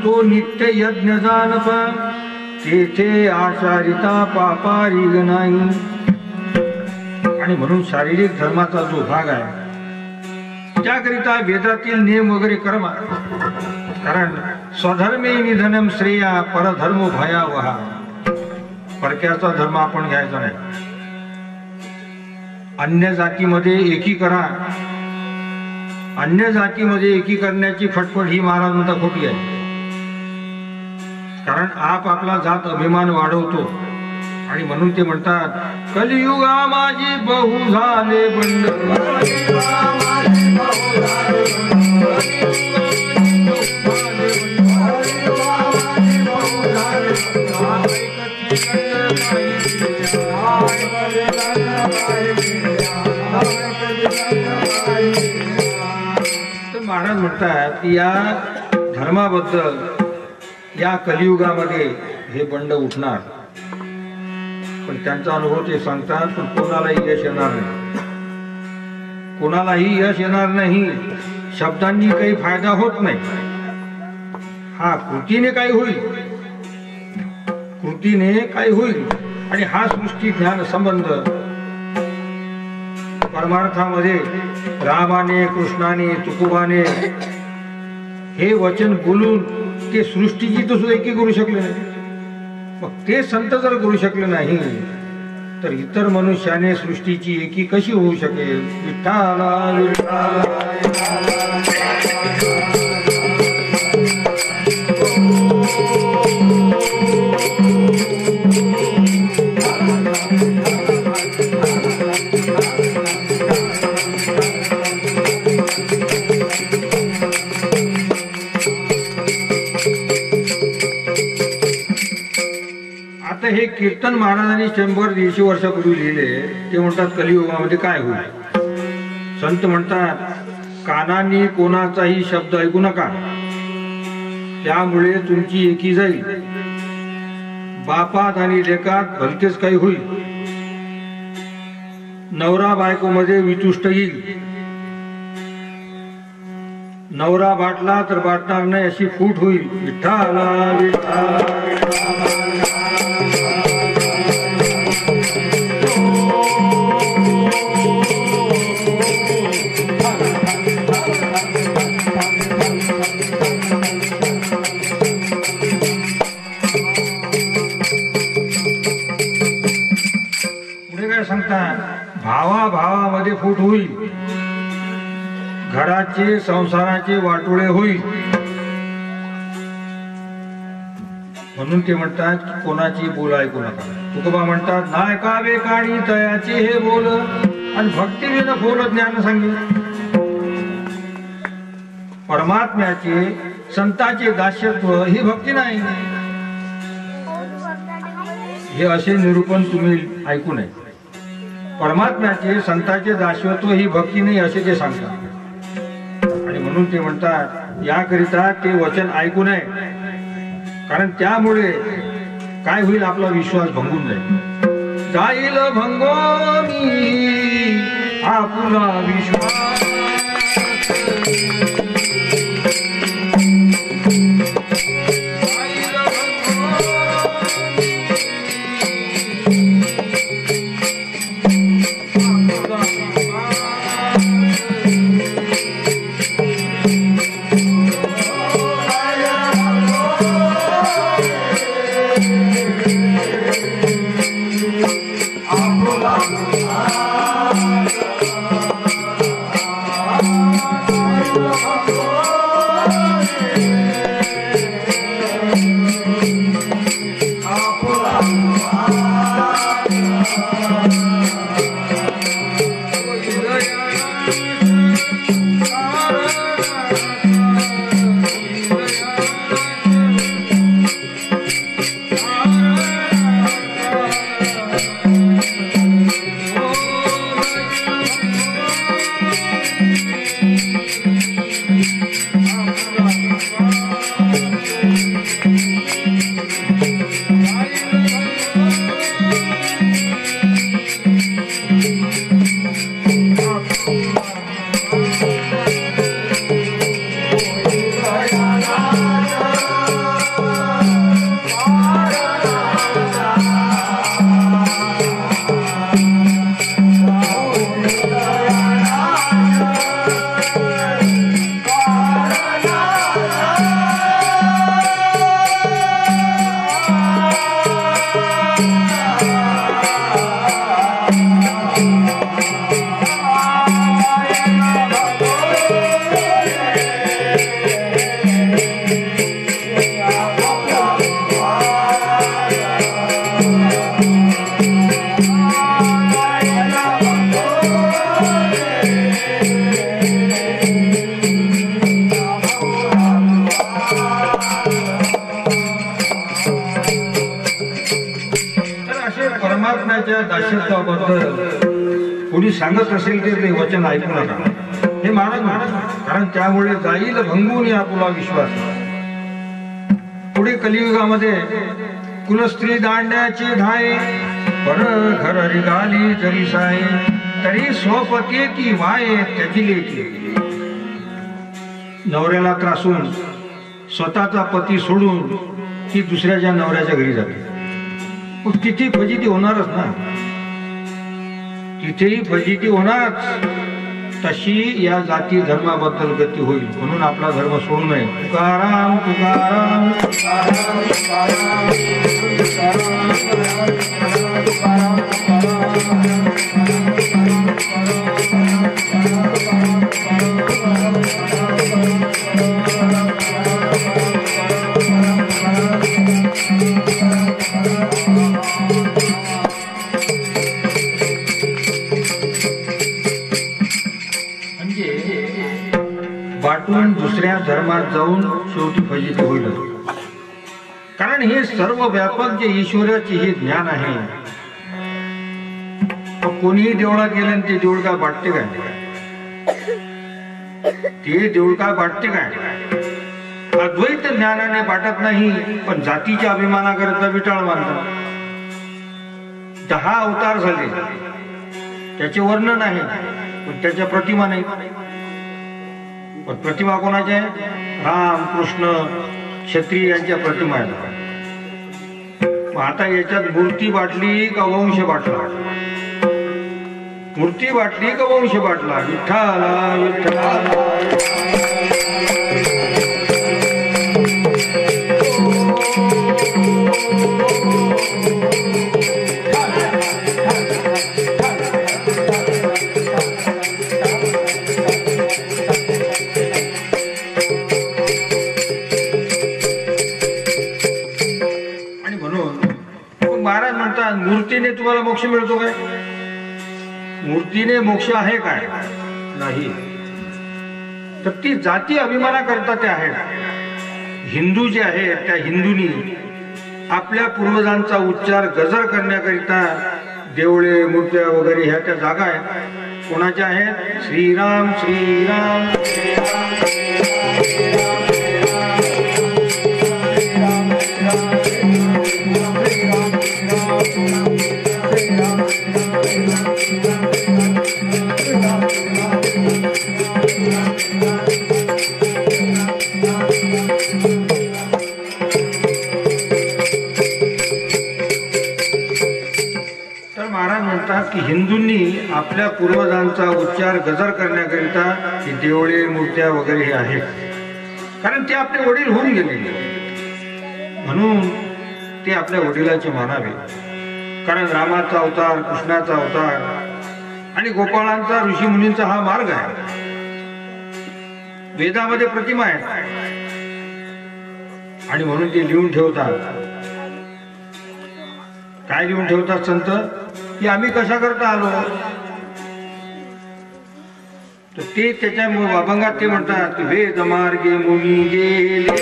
तो नित्य यज्ञ जानपा, तेथे आचारिता पापारिग नाही. आणि म्हणून शारीरिक धर्माचा जो भाग आहे त्याकरिता वेदातील नियम वगैरे कर्म. कारण स्वधर्मे निधनम श्रेया परधर्म भयावहा. परक्याचा धर्म आपण घ्यायचा नाही. अन्य जातीमध्ये एकी करा. अन्य जातीमध्ये एकी करण्याची फटफट ही महाराज म्हणता खोटी आहे. कारण आप आपला जात अभिमान वाढवतो. आणि म्हणून ते म्हणतात, कलियुगा माझी बहु झाले बंड. तर महाराज म्हणतात की या धर्माबद्दल या कलियुगामध्ये हे बंड उठणार. पण त्यांचा अनुभव ते सांगतात, पण कोणालाही यश येणार नाही. कोणालाही यश येणार नाही. शब्दांनी काही फायदा होत नाही. हा कृतीने काय होईल, कृतीने काय होईल. आणि हा सृष्टी ज्ञान संबंध परमार्थामध्ये रामाने, कृष्णाने, तुकोबाने हे वचन बोलून ते सृष्टीची तर सुद्धा एकी करू शकले नाही. मग ते संत जर करू शकले नाही तर इतर मनुष्याने सृष्टीची एकी कशी होऊ शकेल? विठ्ठला विठ्ठला. आता हे कीर्तन महाराजांनी 100-150 वर्षापूर्वी लिहिले. ते म्हणतात कलियुगामध्ये काय होईल. संत म्हणतात, कानांनी कोणाचाही शब्द ऐकू नका, त्यामुळे तुमची एकी जाईल. बापात आणि लेकात भलतेच काही होईल. नवरा बायको मध्ये वितुष्ट येईल. नवरा बाटला तर बाटणार नाही अशी फूट होईल. विठ्ठला विठ्ठला. पुढे काय सांगतात? भावा भावामध्ये फूट होईल. घराचे संसाराचे वाटोळे होईल. म्हणून ते म्हणतात की कोणाची बोल ऐकू नका. तुकोबा म्हणतात, ना ऐकावे काणी तयाचे हे बोल, आणि भक्ती विन खोल ज्ञान सांगे. परमात्म्याचे संतांचे दास्यत्व ही भक्ती नाही. हे असे निरूपण तुम्ही ऐकू नये. परमात्म्याचे संतांचे दास्यत्व ही भक्ती नाही असे ते सांगतात. आणि म्हणून ते म्हणतात, याकरिता ते वचन ऐकू नये. कारण त्यामुळे काय होईल? आपला विश्वास भंगून जाईल. जाईल भंगोनी आपला विश्वास. परमात्म्याच्या दास्यत्वाबद्दल कोणी सांगत असेल ते वचन ऐकू नका हे मानत, कारण त्यामुळे जाईल भंगून आपुला विश्वास. पुढे कलियुगामध्ये कुलस्त्री दांड्याची धाय पर घर रिगाली जरी साय तरी स्वपती ती वाय त्याची लेखी. नवऱ्याला त्रासून स्वतःचा पती सोडून ती दुसऱ्याच्या नवऱ्याच्या घरी जाते. तिथे फजिती होणारच ना, तिथेही फजिती होणारच. तशी या जाती धर्माबद्दल गती होईल. म्हणून आपला धर्म सोडू नये. तुकाराम तुकाराम तुकाराम तुकाराम वाटून दुसऱ्या धर्मात जाऊन शेवटी फजिती होईल. कारण हे सर्व व्यापक जे ईश्वराचे हे ज्ञान आहे. कोणीही देवळात गेलं ते देऊळ काय वाटते काय, ते देऊळ काय वाटते काय. अद्वैत ज्ञानाने वाटत नाही, पण जातीच्या अभिमानाकरता विटाळ मानतात. 10 अवतार झाले, त्याचे वर्णन आहे, पण त्याच्या प्रतिमा नाही. पण प्रतिमा कोणाच्या आहे? राम कृष्ण क्षत्रिय यांच्या प्रतिमा आहेत. मग आता याच्यात मूर्ती वाटली का वंश वाटला? मूर्ती वाटली का वंश वाटला? विठ्ठला विठ्ठला. महाराज म्हणतात मूर्तीने तुम्हाला मोक्ष मिळतो काय? मूर्तीने मोक्ष आहे काय? नाही. तर ती जाती अभिमाना करता त्या आहेत. हिंदू जे आहेत त्या हिंदूंनी आपल्या पूर्वजांचा उच्चार गजर करण्याकरिता देवळे मूर्त्या वगैरे ह्या त्या जागा आहेत. कोणाच्या आहेत? श्रीराम श्रीराम की हिंदूंनी आपल्या पूर्वजांचा उच्चार गजर करण्याकरिता ही देवळे मूर्त्या वगैरे हे आहेत. कारण ते आपले वडील होऊन गेले, म्हणून ते आपल्या वडिलाचे मानावे. कारण रामाचा अवतार, कृष्णाचा अवतार आणि गोपाळांचा, ऋषी मुनींचा हा मार्ग आहे. वेदामध्ये प्रतिमा आहेत आणि म्हणून ते लिहून ठेवतात. काय लिहून ठेवतात संत की आम्ही कशा करता आलो, तर ते त्याच्या अभंगात ते म्हणतात की वेद मार्गे मुनी गेले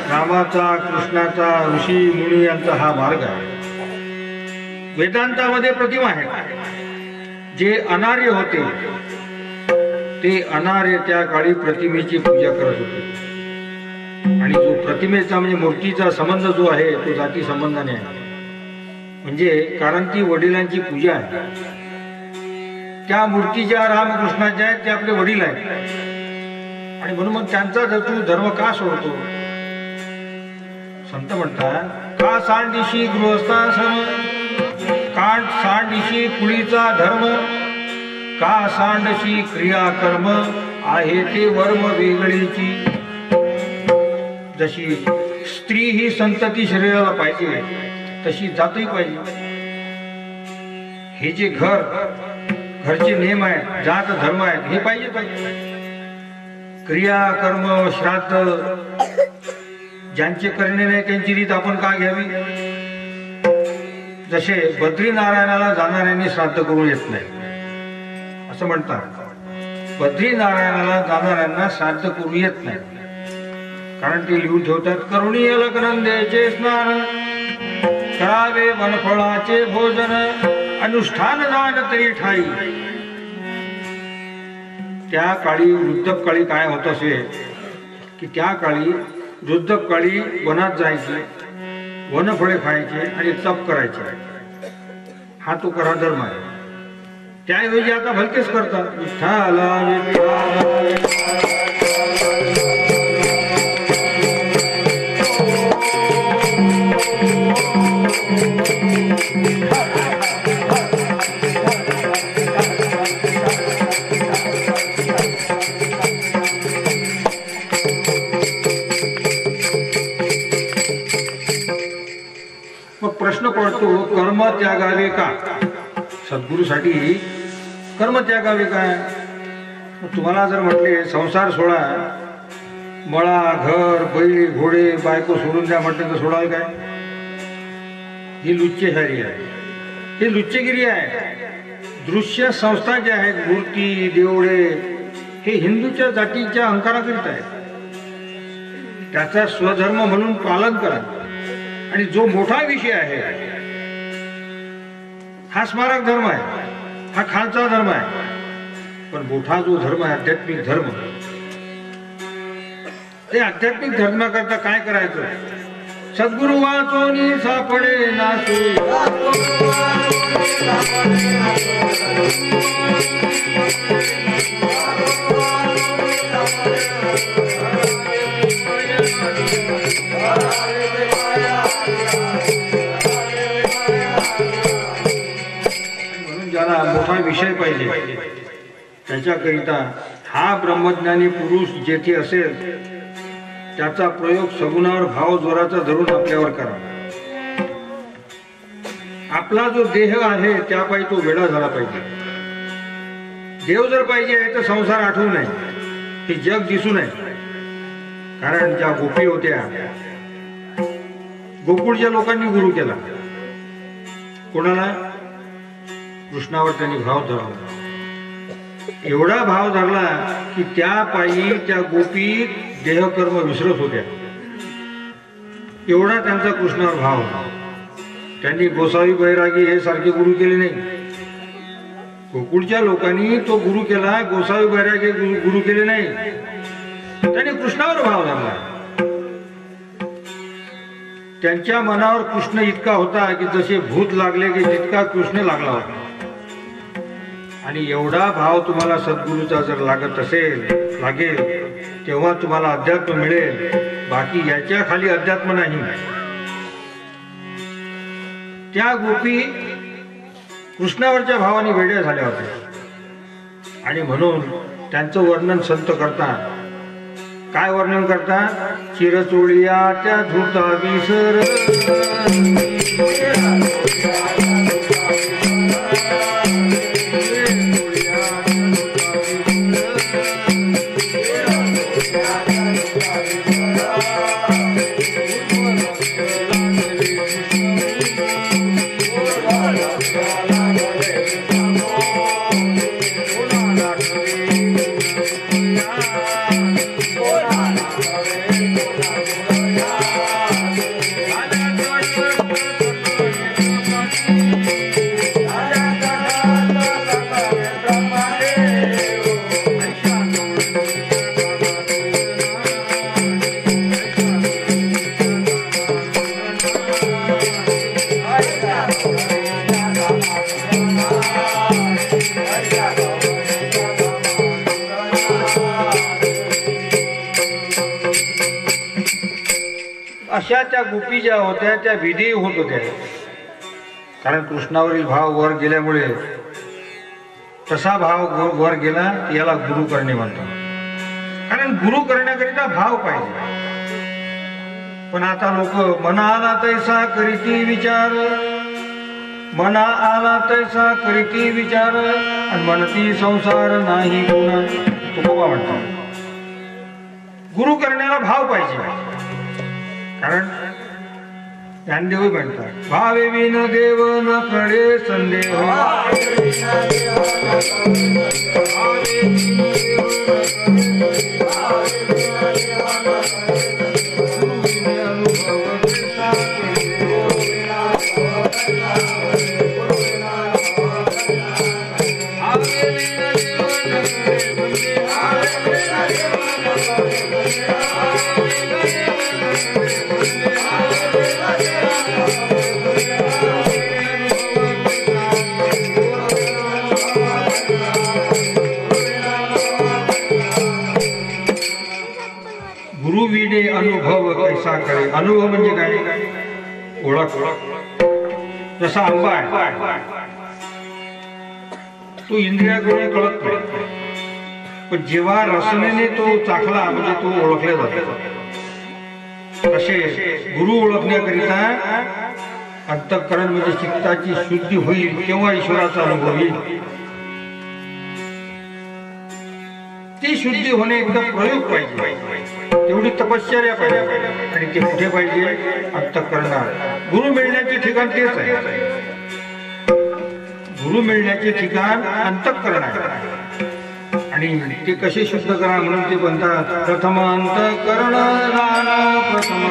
रामाचा, कृष्णाचा, ऋषी मुनी यांचा हा मार्ग आहे. वेदांतामध्ये प्रतिमा आहेत. जे अनार्य होते ते अनार्य त्या काळी प्रतिमेची पूजा करत होते आणि जो प्रतिमेचा म्हणजे मूर्तीचा संबंध जो आहे तो जाती संबंधाने आहे. म्हणजे कारण ती वडिलांची पूजा आहे. त्या मूर्ती ज्या रामकृष्णाच्या आहेत ते आपले वडील आहेत आणि म्हणून मग त्यांचा जर तू धर्म का सोडतो. संत म्हणतात का सांडिशी गृहस्थाश्रम, का सांडिशी कुळीचा धर्म, का सांडशी क्रियाकर्म, आहे ते वर्म वेगळीची. जशी स्त्री ही संतती शरीराला पाहिजे तशी जातही पाहिजे. हे जे घरचे नियम आहेत, जात धर्म आहेत, हे पाहिजे. क्रिया कर्म श्राद्ध ज्यांचे करणे नाही त्यांची रीत आपण का घ्यावी. जसे बद्रीनारायणाला जाणाऱ्यांनी श्राद्ध करून येत नाही असं म्हणतात. बद्रीनारायणाला जाणाऱ्यांना श्राद्ध करून येत नाही कारण ते लिहून ठेवतात करुणीय लग्नंदेचे स्नान, करावे वनफळाचे भोजन, अनुष्ठान दान तरी ठाई. त्या काळी वृद्धप काळी काय होत असेल की त्या काळी वृद्धप काळी वनात जायचे, वनफळे खायचे आणि तप करायचे. हा तो खरा धर्म आहे. त्याऐवजी आता भलतेच करतात. मग प्रश्न पडतो कर्म त्यागावे का. सद्गुरूसाठी कर्म त्यागावे काय. तुम्हाला जर म्हटले संसार सोडा, मळा घर बैल घोडे बायको सोडून द्या म्हटलं तर सोडाल काय. ही लुच्चेशारी आहे, ही लुच्चेगिरी आहे. दृश्य संस्था ज्या आहेत, मूर्ती देवळे, हे हिंदूच्या जातीच्या अहंकाराकरिता आहे. त्याचा स्वधर्म म्हणून पालन करा. आणि जो मोठा विषय आहे हा स्मारक धर्म आहे, हा खालचा धर्म आहे. पण मोठा जो धर्म आहे आध्यात्मिक धर्म, ते आध्यात्मिक धर्माकरता काय करायचं. सद्गुरु वाचोनी सापडे नासू, म्हणून ज्याला मोठा विषय पाहिजे त्याच्याकरिता हा ब्रह्मज्ञानी पुरुष जेथे असेल त्याचा प्रयोग सगुणावर भाव जोराचा धरून आपल्यावर करा. आपला जो देह आहे त्यापायी तो वेडा झाला पाहिजे. देव जर पाहिजे तर संसार आठवू नये, हे जग दिसू नये. कारण ज्या गोपी होत्या, गोकुळच्या लोकांनी गुरु केला. कोणाला? कृष्णावर त्यांनी भाव धरला. एवढा भाव धरला की त्या पायी त्या गोपी देहकर्म विसरत होत्या. एवढा त्यांचा कृष्णावर भाव होता. त्यांनी गोसावी बैरागी हे सारखे गुरु केले नाही. गोकुळच्या लोकांनी तो गुरु केला, गोसावी बैरागी गुरु केले नाही. त्यांनी कृष्णावर भाव धरला. त्यांच्या मनावर कृष्ण इतका होता की जसे भूत लागले की तितका कृष्ण लागला होता. आणि एवढा भाव तुम्हाला सद्गुरूचा जर लागत लागेल तेव्हा तुम्हाला अध्यात्म मिळेल. बाकी याच्या खाली अध्यात्म नाही. त्या गोपी कृष्णावरच्या भावाने वेड्या झाल्या होत्या. आणि म्हणून त्यांचं वर्णन संत करतात. काय वर्णन करतात? चिरचोळिया त्या धुता विसर, अशा त्या गोपी ज्या होत्या त्या विधी होत होत्या. कारण कृष्णावरील भाव वर गेल्यामुळे तसा भाव वर गेला याला गुरु करणे म्हणतात. कारण गुरु करण्याकरिता भाव पाहिजे. पण आता लोक मना आला तैसा करीती विचार, मना आला तैसा करीती विचार, आणि म्हणती संसार नाही गुण. तुकोबा म्हणतात गुरु करण्याला भाव पाहिजे. कारण ज्ञानदेव म्हणतात भावे विन देव न कळे संदेह, गुरु विने अनुभव कैसा करे. अनुभव म्हणजे काय? ओळख. जसा आंबा आहे तो इंद्रियाकडे कळत नाही, पण जेव्हा रसनेने तो चाखला म्हणजे तो ओळखला जातो. तसे गुरु ओळखण्याकरिता अंतःकरण म्हणजे चित्ताची शुद्धी होईल तेव्हा ईश्वराचा अनुभव येईल. ती शुद्धी होणे एकदम प्रयोग पाहिजे, तेवढी तपश्चर्या पाहिजे. आणि ते कुठे पाहिजे? अंतःकरणात. गुरु मिळण्याचे ठिकाण तेच आहे. गुरु मिळण्याचे ठिकाण अंतःकरण आहे. आणि ते कसे शुद्ध करा म्हणून ते म्हणतात प्रथम अंतःकरण प्रथम.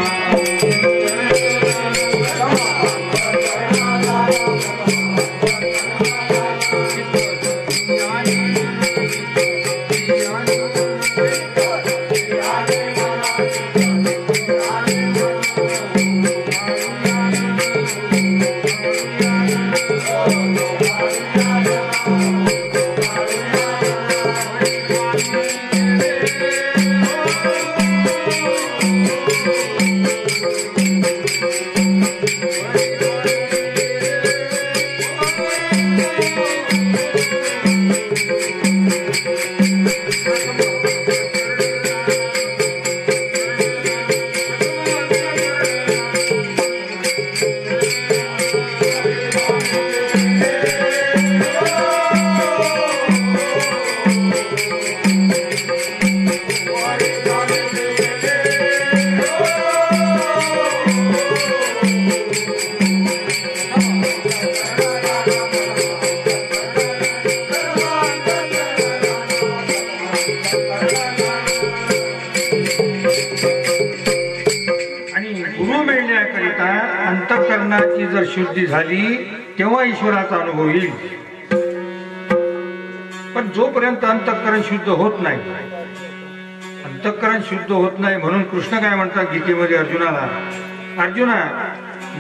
मिळण्याकरिता अंतःकरणाची जर शुद्धी झाली तेव्हा ईश्वराचा अनुभव येईल. पण जोपर्यंत अंतःकरण शुद्ध होत नाही, अंतःकरण शुद्ध होत नाही, म्हणून कृष्ण काय म्हणतात गीतेमध्ये अर्जुनाला, अर्जुना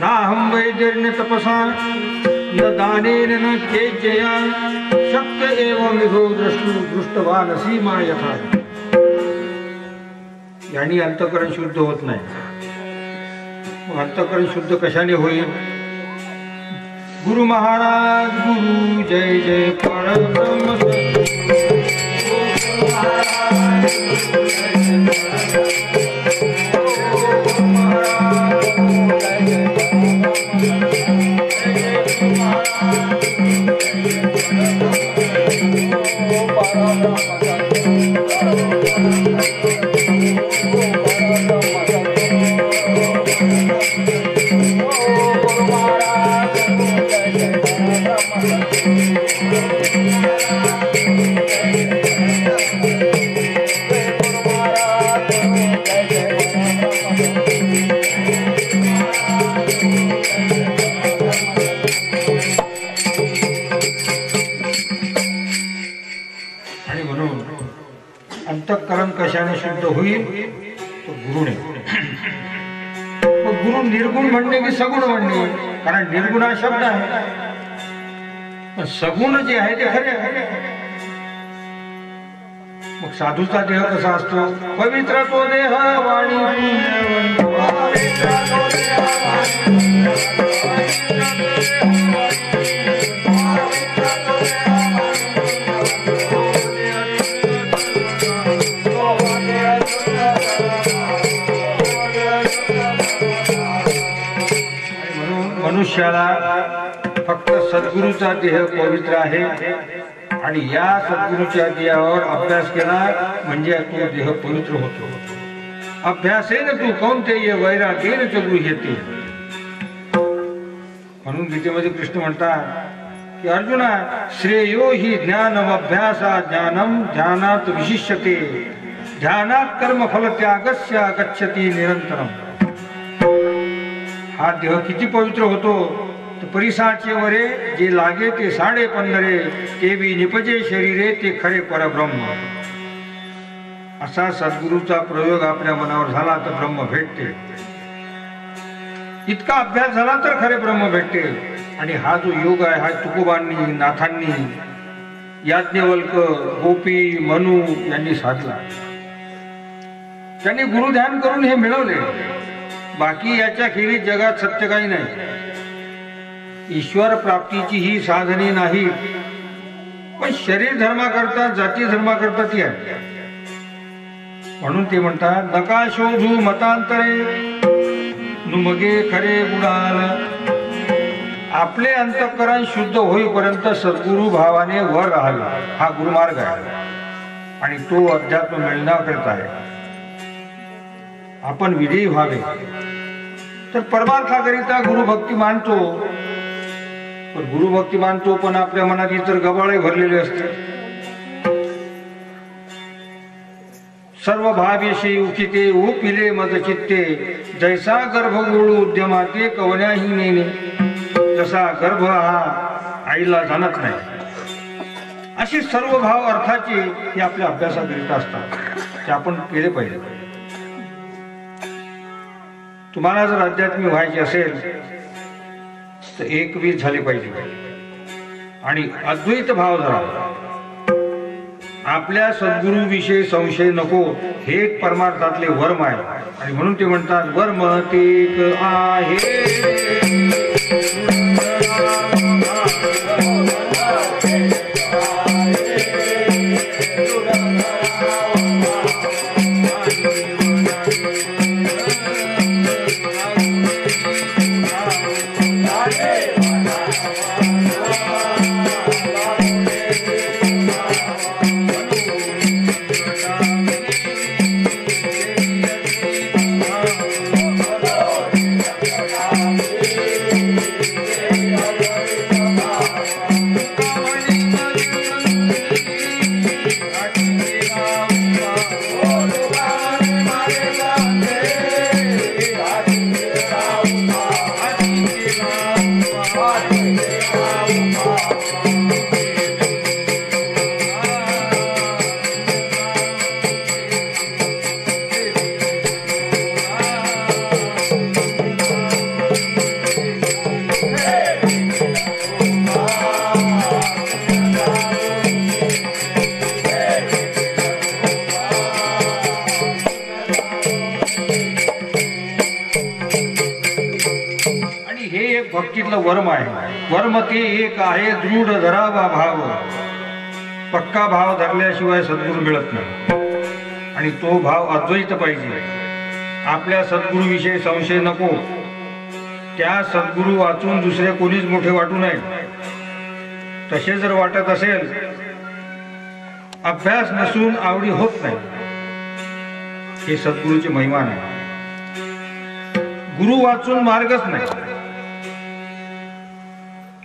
नाहं वैद्यर्न तपसा न दानेन न चेज्जया शक्य एव विधो दृष्टवानसी मा यथा. यांनी अंतःकरण शुद्ध होत नाही. मग अंतःकरण शुद्ध कशाने होईल? गुरु महाराज गुरु जय जय परब्रह्म अंतःकरण कशाने शुद्ध होईल? तो गुरुने. मग गुरु निर्गुण म्हणणे की सगुण म्हणणे? कारण निर्गुण हा शब्द आहे, पण सगुण जे आहे ते खरे आहे. मग साधूचा देह कसा असतो? पवित्र तो देह वाणी मनुष्याला फक्त सद्गुरूचा देह पवित्र आहे आणि या सद्गुरूच्या देहावर अभ्यास केला म्हणजे तो देह पवित्र होतो. अभ्यासेन तू कौंतेय वैराग्येन च गृह्यते. म्हणून गीतेमध्ये कृष्ण म्हणतात की अर्जुना श्रेयो हि ज्ञानमभ्यासा ज्ञानम ध्यानात विशिष्यते ध्यानात कर्मफल त्यागस्य गच्छति निरंतरम. हा देह किती पवित्र होतो? तर परिसाचे वरे जे लागे ते 15.5 ते बी निपजे शरीरे ते खरे परब्रह्म. असा सद्गुरूचा प्रयोग आपल्या मनावर झाला तर ब्रह्म भेटते. इतका अभ्यास झाला तर खरे ब्रह्म भेटते. आणि हा जो योग आहे हा तुकोबांनी, नाथांनी, याज्ञवल्क, गोपी, मनु यांनी साधला. त्यांनी गुरुध्यान करून हे मिळवले. बाकी याच्या खेरीज जगात सत्य काही नाही. ईश्वर प्राप्तीची ही साधने नाही, पण शरीर धर्मा करता, जाती धर्मा करता ती आहे. म्हणून ते म्हणतात नका शोधू मतांतरे नुमगे खरे बुडाल. आपले अंतःकरण शुद्ध होईपर्यंत सद्गुरु भावाने वर राहावे हा गुरुमार्ग आहे. आणि तो अध्यात्म मिळण्याकरिता आहे. आपण विजयी व्हावे तर परमार्थाकरिता गुरुभक्ती मानतो. पण गुरुभक्ती मानतो पण आपल्या मनात इतर गबाळे भरलेले असते. सर्व भावेशी उचिते उपिले मद चित्ते जैसा गर्भ गोळू उद्यमाते कवण्याही नेणे. जसा गर्भ हा आईला जाणत नाही, अशी सर्व भाव अर्थाचे हे आपल्या अभ्यासाकरिता असतात. ते आपण केले पाहिजे. तुम्हाला जर अध्यात्मी व्हायचे असेल तर एकवीस झाले पाहिजे आणि अद्वैत भाव धरा. आपल्या सद्गुरु विषयी संशय नको. हे परमार्थातले वर्म आहे. आणि म्हणून ते म्हणतात वर्म तेक आहे. बाबतीतलं वर्म आहे. वर्म ते एक आहे दृढ धरावा भाव, पक्का भाव धरल्याशिवाय सद्गुरू मिळत नाही. आणि तो भाव अद्वैत पाहिजे. आपल्या सद्गुरूविषयी संशय नको. त्या सद्गुरू वाचून दुसरे कोणीच मोठे वाटू नये. तसे जर वाटत असेल, अभ्यास नसून आवडी होत नाही. हे सद्गुरूची महिमा नाही. गुरु वाचून मार्गच नाही.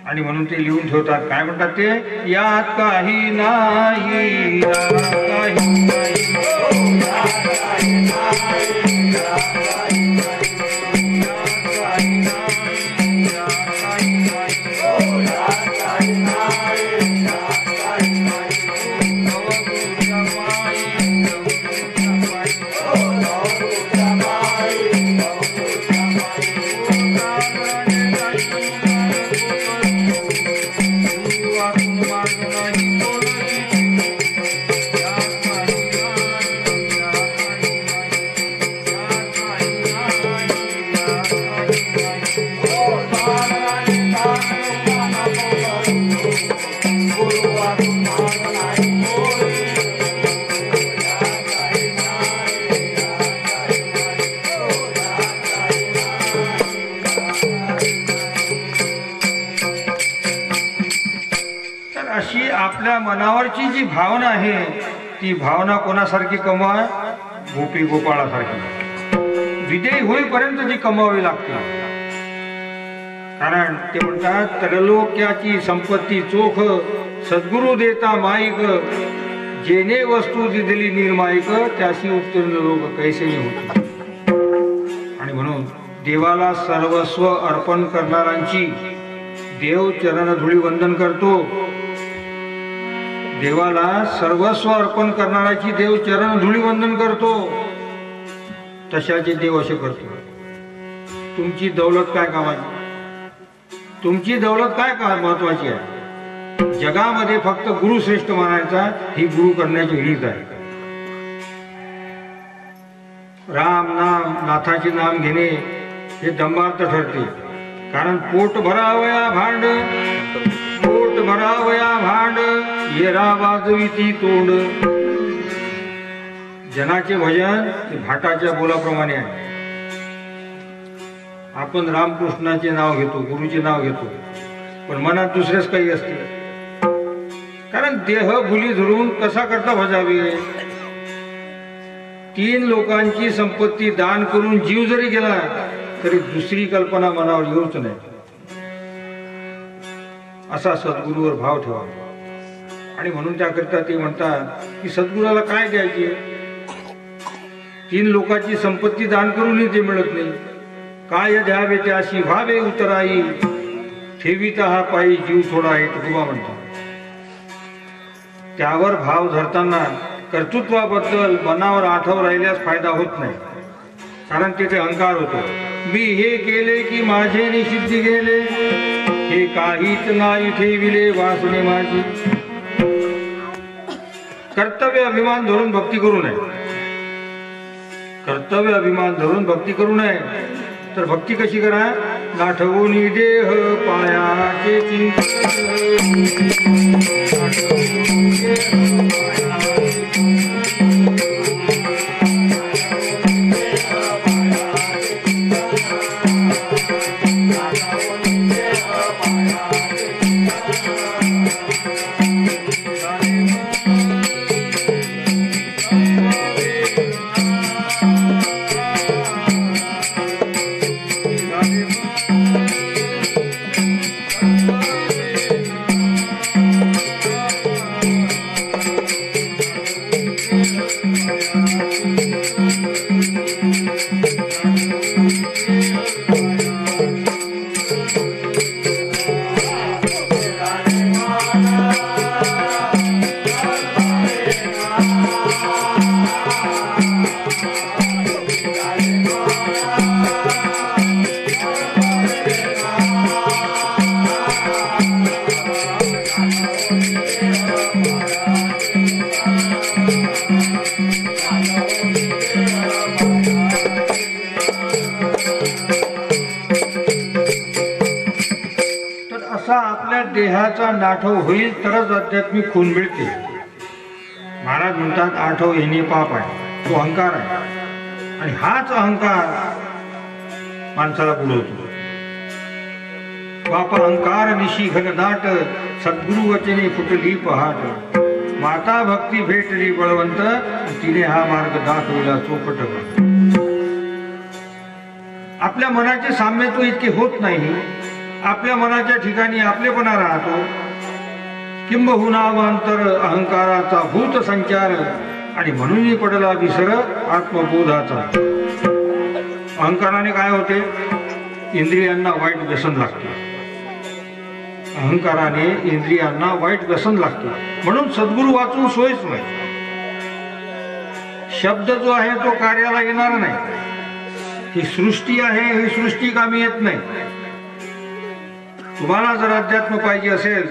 आणि म्हणून ते लिहून ठेवतात. काय म्हणतात ते? यात काही नाही, यात काही नाही. अशी आपल्या मनावरची जी भावना आहे, ती भावना कोणासारखी कमवा? गोपी गोपाळासारखी. विदेय होईपर्यंत जी कमावी लागते. कारण ते म्हणतात, त्रैलोक्याची संपत्ती चोख, सद्गुरु देता माईक, जेने वस्तू दिली निर्माईक, त्याशी उत्तीर्ण लोक कैसेही होते. आणि म्हणून देवाला सर्वस्व अर्पण करणाऱ्यांची देव चरणधुळी वंदन करतो. देवाला सर्वस्व अर्पण करणाऱ्याची देव चरणधुळी वंदन करतो. तशाचे देव असे करतो. तुमची दौलत काय कामाची? तुमची दौलत काय महत्वाची आहे? जगामध्ये फक्त गुरु श्रेष्ठ मानायचा, ही गुरु करण्याची रीत आहे. राम नाम, नाथाचे नाम घेणे हे दंभार्थ ठरते. कारण पोट भरावया भांड, पोट भरावया भांड, येरा वाजविती तोंड. जनाचे भजन भाटाच्या बोलाप्रमाणे आहे. आपण रामकृष्णाचे नाव घेतो, गुरुचे नाव घेतो, पण मनात दुसरेच काही असते. कारण देह भुली धरून कसा करता भजावे? 3 लोकांची संपत्ती दान करून जीव जरी गेला तरी दुसरी कल्पना मनावर येऊच नाही. असा सद्गुरूवर भाव ठेवा. आणि म्हणून त्याकरिता ते म्हणतात की सद्गुरूला काय द्यायचे? 3 लोकांची संपत्ती दान करूनही ते मिळत नाही. काय द्यावे त्याशी व्हावे उतराई, ठेविता हा पायी जीव थोडा आहे, तुकोबा म्हणतात. त्यावर भाव धरताना कर्तृत्वाबद्दल मनावर आठव राहिल्यास फायदा होत नाही. कारण तिथे अहंकार होतो. मी हे केले की माझे निषिद्धी गेले, हे काहीच नाही ठेविले वासने माझी. कर्तव्य अभिमान धरून भक्ती करू नये. कर्तव्य अभिमान धरून भक्ती करू नये. तर भक्ती कशी करा? नाठवून देह पायाचे देहाचा नाठव होईल तरच आध्यात्मिक खून मिळते. महाराज म्हणतात आठव येणे पाप आहे, तो अहंकार आहे. आणि हाच अहंकार माणसाला बुडवतो. बाप अहंकार निशी घनदाट, सद्गुरु वचने फुटली पहाट. माता भक्ती भेटली बळवंत, तिने हा मार्ग दाखविला चोपट. आपल्या मनाचे साम्यत्व इतके होत नाही. आपल्या मनाच्या ठिकाणी आपलेपणा राहतो. किंबहुना अंतर अहंकाराचा भूत संचार, आणि म्हणूनही पडला विसर आत्मबोधाचा. अहंकाराने काय होते? इंद्रियांना वाईट व्यसन लागते. अहंकाराने इंद्रियांना वाईट व्यसन लागते. म्हणून सद्गुरु वाचून सोयच नाही. शब्द जो आहे तो कार्याला येणार नाही. ही सृष्टी आहे, ही सृष्टी कामी येत नाही. तुम्हाला जर अध्यात्म पाहिजे असेल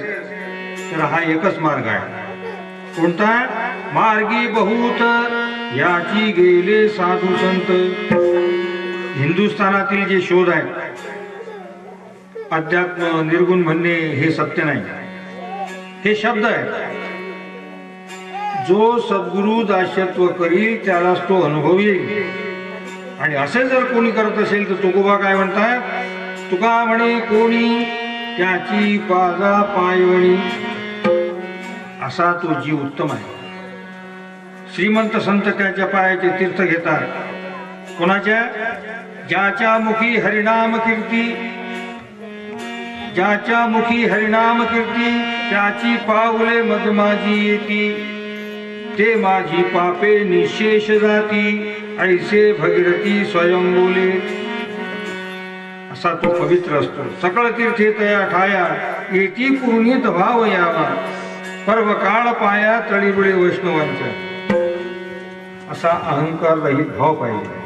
तर हा एकच मार्ग आहे. कोणता? मार्गी बहुत याची गेले साधू संत. हिंदुस्थानातील जे शोध आहेत, अध्यात्म निर्गुण म्हणणे हे सत्य नाही. हे शब्द आहेत. जो सद्गुरु दास्यत्व करील त्यालाच तो अनुभव येईल. आणि असे जर कोणी करत असेल तर तुकोबा काय म्हणतात? तुका म्हणे कोणी त्याची पाजा पायवणी. असा तो जीव उत्तम आहे. श्रीमंत संत त्याच्या पायाचे तीर्थ घेतात. कोणाच्या? ज्याच्या मुखी हरिनाम कीर्ती, ज्याच्या मुखी हरिनाम कीर्ती, त्याची पावले मग माझी येती. ते माझी पापे निशेष जाती, ऐसे भगीरथी स्वयं बोले. असा तो पवित्र असतो. सकळ तीर्थे तया ठाया, येती पूर्णित भाव यावा. पर्व काळ पाया तळीरुळे वैष्णवांच्या. असा अहंकार रहित भाव पाहिजे.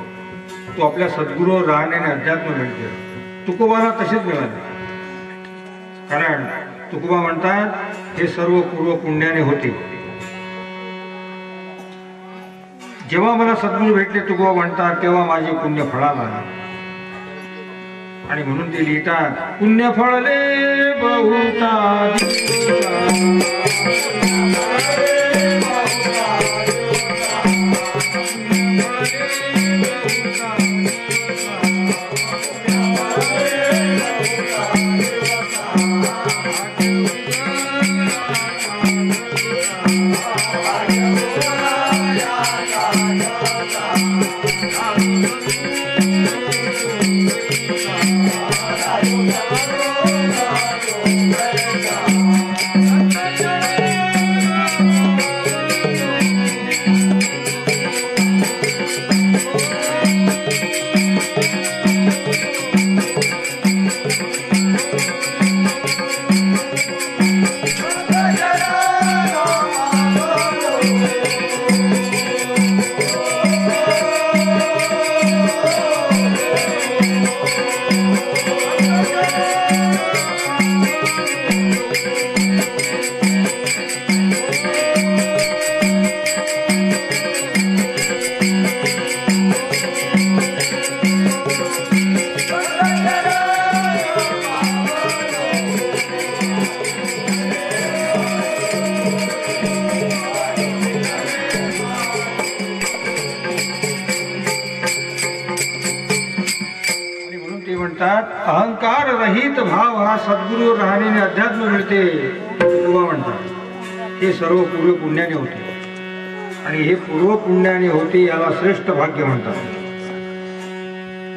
तो आपल्या सद्गुरूवर राहण्याने अध्यात्म मिळते. तुकोबाला तसेच मिळाले. कारण तुकोबा म्हणतात हे सर्व पूर्व पुण्याने होते. जेव्हा मला सद्गुरू भेटले, तुकोबा म्हणतात, तेव्हा माझे पुण्य फळाला. आणि म्हणून ते लिहितात, पुण्य फळले बहुता अहंकार रहित भाव हा सद्गुरू राहण्याने अध्यात्म मिळते. तुकोबा म्हणतात हे सर्व पूर्व पुण्याने होते. आणि हे पूर्व पुण्याने होते याला श्रेष्ठ भाग्य म्हणतात.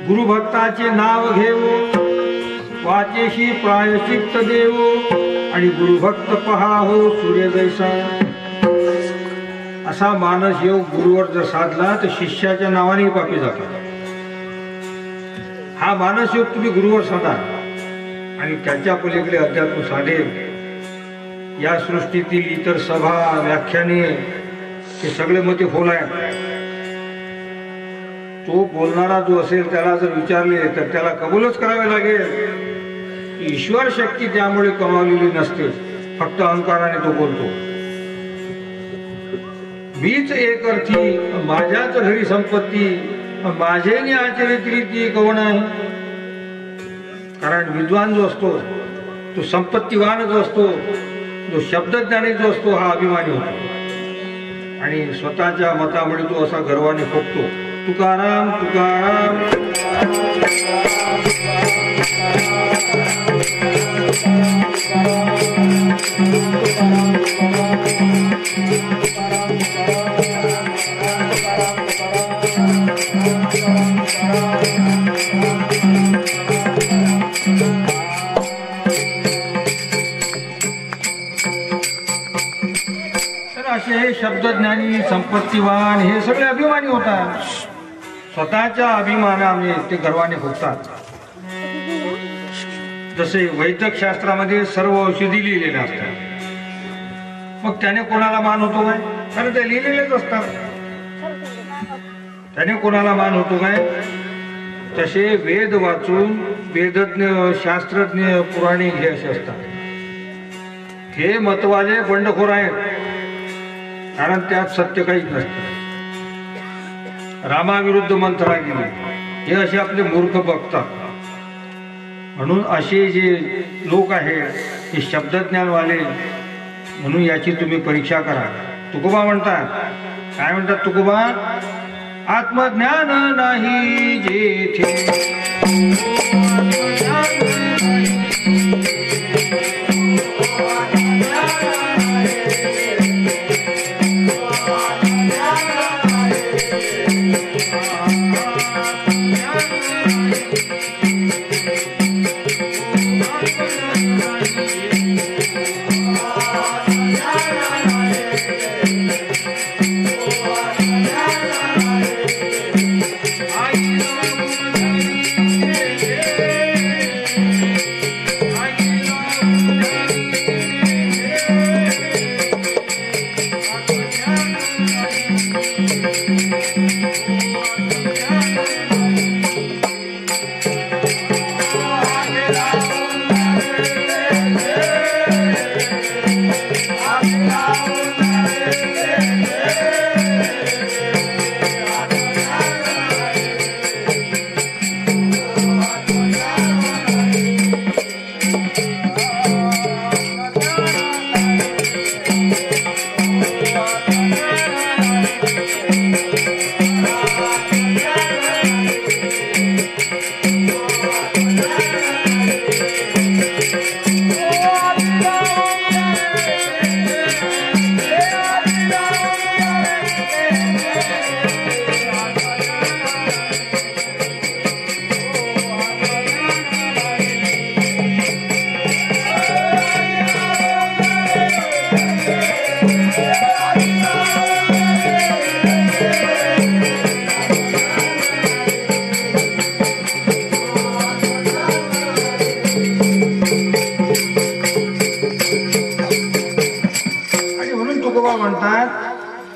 गुरुभक्ताचे नाव घेवो, वाचेशी प्रायश्चित्त देवो. आणि गुरुभक्त पहा हो सूर्य जैसा. असा मानस योग गुरुवर जर साधला तर शिष्याच्या नावाने पापी जातात. हा मानस योग तुम्ही गुरुवर साधा आणि त्याच्या पलीकडे अध्यात्म साधेल. या सृष्टीतील इतर सभा व्याख्याने हे सगळे मते फोल आहेत. तो बोलणारा जो असेल त्याला जर विचारले तर त्याला कबूलच करावे लागेल. ईश्वर शक्ती त्यामुळे कमावलेली नसते, फक्त अहंकाराने तो बोलतो. मीच एक अर्थी, माझ्याच घरी संपत्ती, माझे आचरित रीती कवण आहे. कारण विद्वान जो असतो तो संपत्तीवान जो असतो, जो शब्दज्ञानी जो असतो, हा अभिमानी होतो आणि स्वतःच्या मतामुळे तो असा गर्वाने फुकतो. तुकाराम तुकाराम. असे हे शब्दज्ञानी संपत्तीवान हे सगळे अभिमानी होतात. स्वतःच्या अभिमानाने ते गर्वाने फुगतात. जसे वैद्यक शास्त्रामध्ये सर्व औषधी लिहिलेल्या असतात, मग त्याने कोणाला मान होतो काय? कारण ते लिहिलेलेच असतात. त्याने कोणाला मान होतो काय? तसे वेद वाचून वेदज्ञ, शास्त्रज्ञ, पुराणिक हे असे असतात. हे मतवाले बंडखोर आहेत, कारण त्यात सत्य काहीच नसते. रामाविरुद्ध मंथरा गेली, हे असे आपले मूर्ख बघतात. म्हणून असे जे लोक आहेत हे शब्दज्ञानवाले, म्हणून याची तुम्ही परीक्षा करा. तुकोबा म्हणतात, काय म्हणतात तुकोबा? आत्मज्ञान नाही जेथे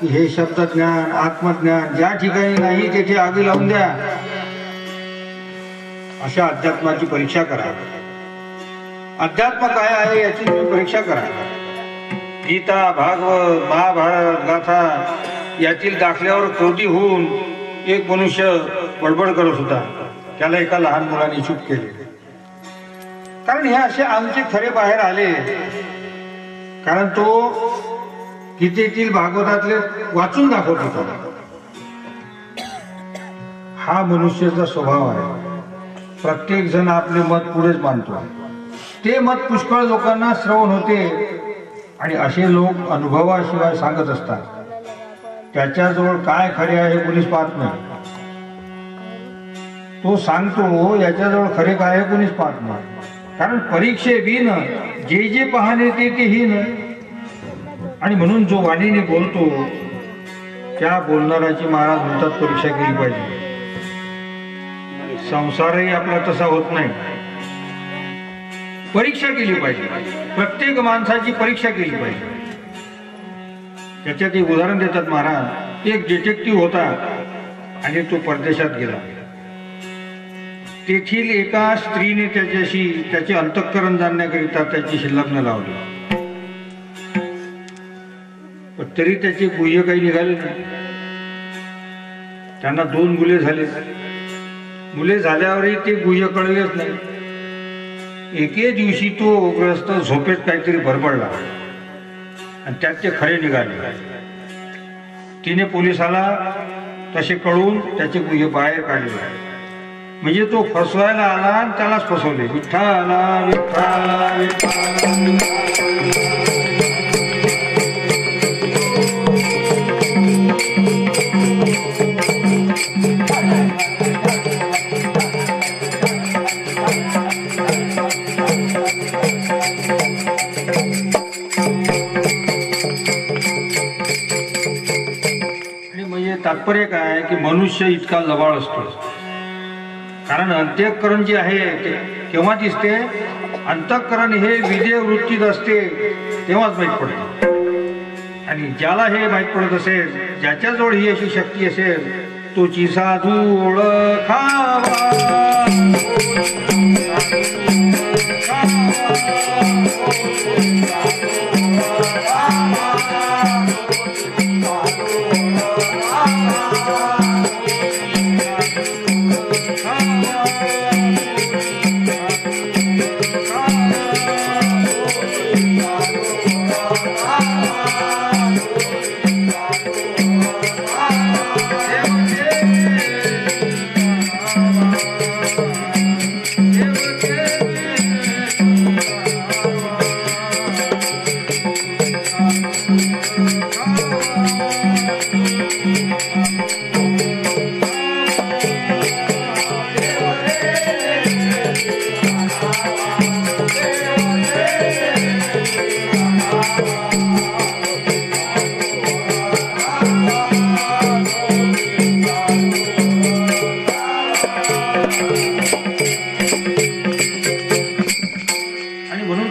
हे शब्दज्ञान, आत्मज्ञान ज्या ठिकाणी नाही तेथे आगी लावून द्या. अशा अध्यात्माची परीक्षा करा. अध्यात्म काय आहे याची तुम्ही परीक्षा करा. गीता, भागवत, महाभारत, गाथा यातील दाखल्यावर क्रोधी होऊन एक मनुष्य बडबड करत होता. त्याला एका लहान मुलाने चूप केले. कारण हे असे आमचे खरे बाहेर आले, कारण तो गीतेतील, भागवतातले वाचून दाखवत होता. हा मनुष्याचा स्वभाव आहे. प्रत्येक जण आपले मत पुढेच मानतो. ते मत पुष्कळ लोकांना श्रवण होते आणि असे लोक अनुभवाशिवाय सांगत असतात. त्याच्याजवळ काय खरे आहे कोणीच पाहत नाही. तो सांगतो याच्याजवळ खरे काय आहे कोणीच पाहत नाही. कारण परीक्षे बिन जे जे पाहणे ते हीन. आणि म्हणून जो वाणीने बोलतो त्या बोलणाराची महाराज म्हणतात परीक्षा केली पाहिजे. संसारही आपला तसा होत नाही. परीक्षा केली पाहिजे. प्रत्येक माणसाची परीक्षा केली पाहिजे. त्याच्यात एक उदाहरण देतात महाराज. एक डिटेक्टिव्ह होता आणि तो परदेशात गेला. तेथील एका स्त्रीने त्याच्याशी त्याचे अंतःकरण जाणण्याकरिता त्याच्याशी लग्न लावले. तरी त्याचे गुह्य काही निघाले नाही. त्यांना 2 मुले झाले. मुले झाल्यावरही ते गुह्य कळलेच नाही. एके दिवशी तो ग्रस्त झोपेत काहीतरी बरबडला आणि त्यात ते खरे निघाले. तिने पोलिसाला तसे कळून त्याचे गुहे बाहेर काढले. म्हणजे तो फसवायला आला आणि त्यालाच फसवले. विठ्ठला विठ्ठला विठ्ठला. तात्पर्य काय की मनुष्य इतका लबाळ असतो. कारण अंतःकरण जे आहे ते केव्हा दिसते? अंतःकरण हे विदेह वृत्तीत असते तेव्हाच माहीत पडते. आणि ज्याला हे माहीत पडत असेल, ज्याच्याजवळ ही अशी शक्ती असेल, तोची साधू ओळखावा.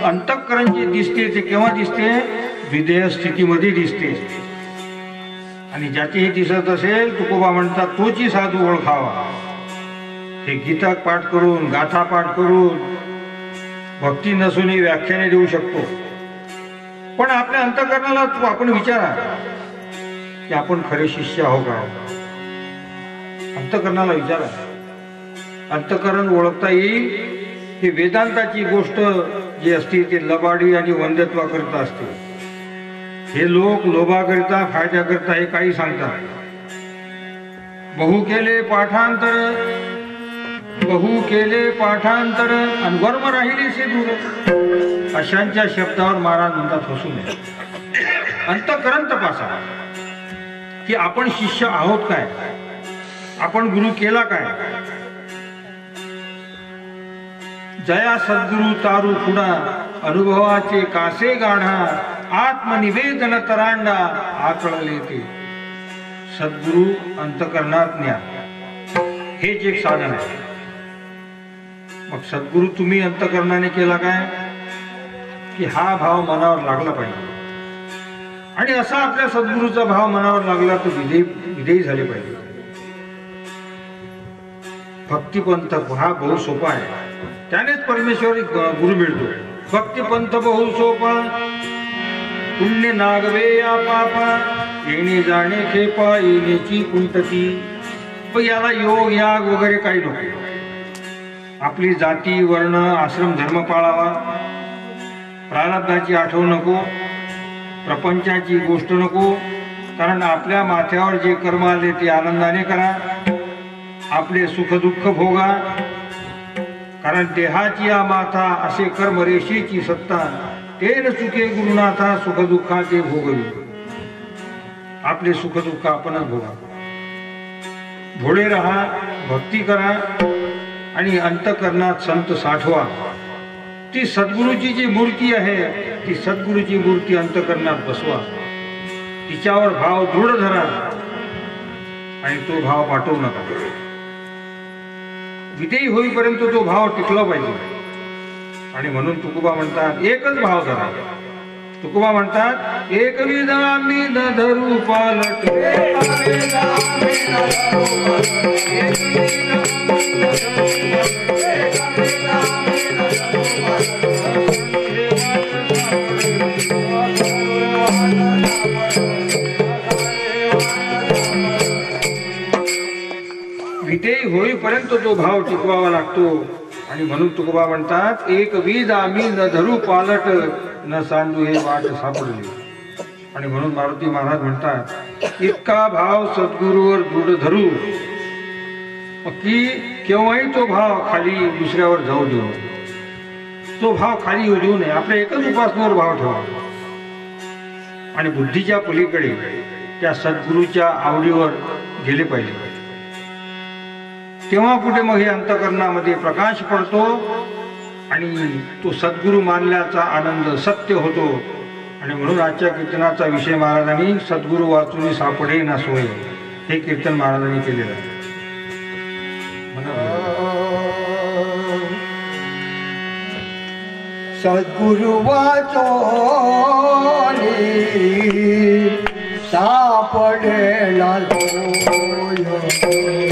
अंतःकरण जे दिसते ते केव्हा दिसते? विदेह स्थितीमध्ये दिसते. आणि ज्याची हे दिसत असेल, तुकोबा म्हणतात तोची साधू ओळखावा. हे गीता पाठ करून, गाथा पाठ करून, भक्ती नसूनही व्याख्याने देऊ शकतो. पण आपल्या अंतःकरणाला आपण विचारा की आपण खरे शिष्य आहो का? अंतःकरणाला विचारा. अंतःकरण ओळखता येईल. ही वेदांताची गोष्ट जी असते ती लबाडी आणि वंद्यत्वाकरिता असते. हे लोक लोभाकरिता, फायद्याकरिता हे काही सांगतात. बहु केले पाठांतर आणि वर्म राहिले से दूर. अशांच्या शब्दावर महाराज म्हणतात हसू नये. अंतःकरण तपासा की आपण शिष्य आहोत काय, आपण गुरु केला काय. जया सद्गुरु तारू खुडा, अनुभवाचे कासे गाढा, आत्मनिवेदन तरांडा, आकळले ते. सद्गुरु अंतःकरणात न्या, हेच एक साधन आहे. मग सद्गुरु तुम्ही अंतःकरणाने केला काय की हा भाव मनावर लागला पाहिजे. आणि असा आपल्या सद्गुरूचा भाव मनावर लागला तर विधेयी झाले पाहिजे. भक्तिपंथ हा बहु सोपा आहे. त्यानेच परमेश्वरी गुरु मिळतो. भक्तिपंथ बहु सोपा, पुण्य नागवे या पापा, येणे जाणे खेपा, येण्याची कुंटती. पण याला योग याग वगैरे काही नको. आपली जाती वर्ण आश्रम धर्म पाळावा. प्रारब्धाची आठवण नको, प्रपंचाची गोष्ट नको. कारण आपल्या माथ्यावर जे कर्म आले ते आनंदाने करा. आपले सुख दुःख भोगा. कारण देहाची या माथा असे कर्म रेषेची सत्ता, तेन सुखे गुरुनाथा, सुख दुःखा ते भोगवी. आपले सुख दुःख आपणच भोगा. भोळे रहा, भक्ती करा आणि अंतःकरणात संत साठवा. ती सद्गुरूची जी मूर्ती आहे, ती सद्गुरूची मूर्ती अंतःकरणात बसवा. तिच्यावर भाव दृढ धरा आणि तो भाव पाठवू नका. विधेयी होईपर्यंत तो भाव टिकला पाहिजे. आणि म्हणून तुकोबा म्हणतात एकच भाव धरा. तुकोबा म्हणतात एक विधा मी धरू पालट. विधेयी होईपर्यंत मरेपर्यंत तो भाव टिकवावा लागतो. आणि म्हणून तुकोबा म्हणतात, एक वीज आम्ही न धरू पालट, न सांडू हे वाट सापडली. आणि म्हणून मारुती महाराज म्हणतात, इतका भाव सद्गुरूवर दृढ धरू की केव्हाही तो भाव खाली दुसऱ्यावर जाऊ देऊ, तो भाव खाली येऊ देऊ नये. आपल्या एकच उपासनेवर भाव ठेवा आणि बुद्धीच्या पलीकडे त्या सद्गुरूच्या आवडीवर गेले पाहिजे. तेव्हा कुठे मग हे अंतःकरणामध्ये प्रकाश पडतो आणि तो सद्गुरू मानल्याचा आनंद सत्य होतो. आणि म्हणून आजच्या कीर्तनाचा विषय महाराजांनी सद्गुरू वाचून सापडे ना सोय, हे कीर्तन महाराजांनी केलेलं आहे. सद्गुरु वाचोनी सापडे ना सोय.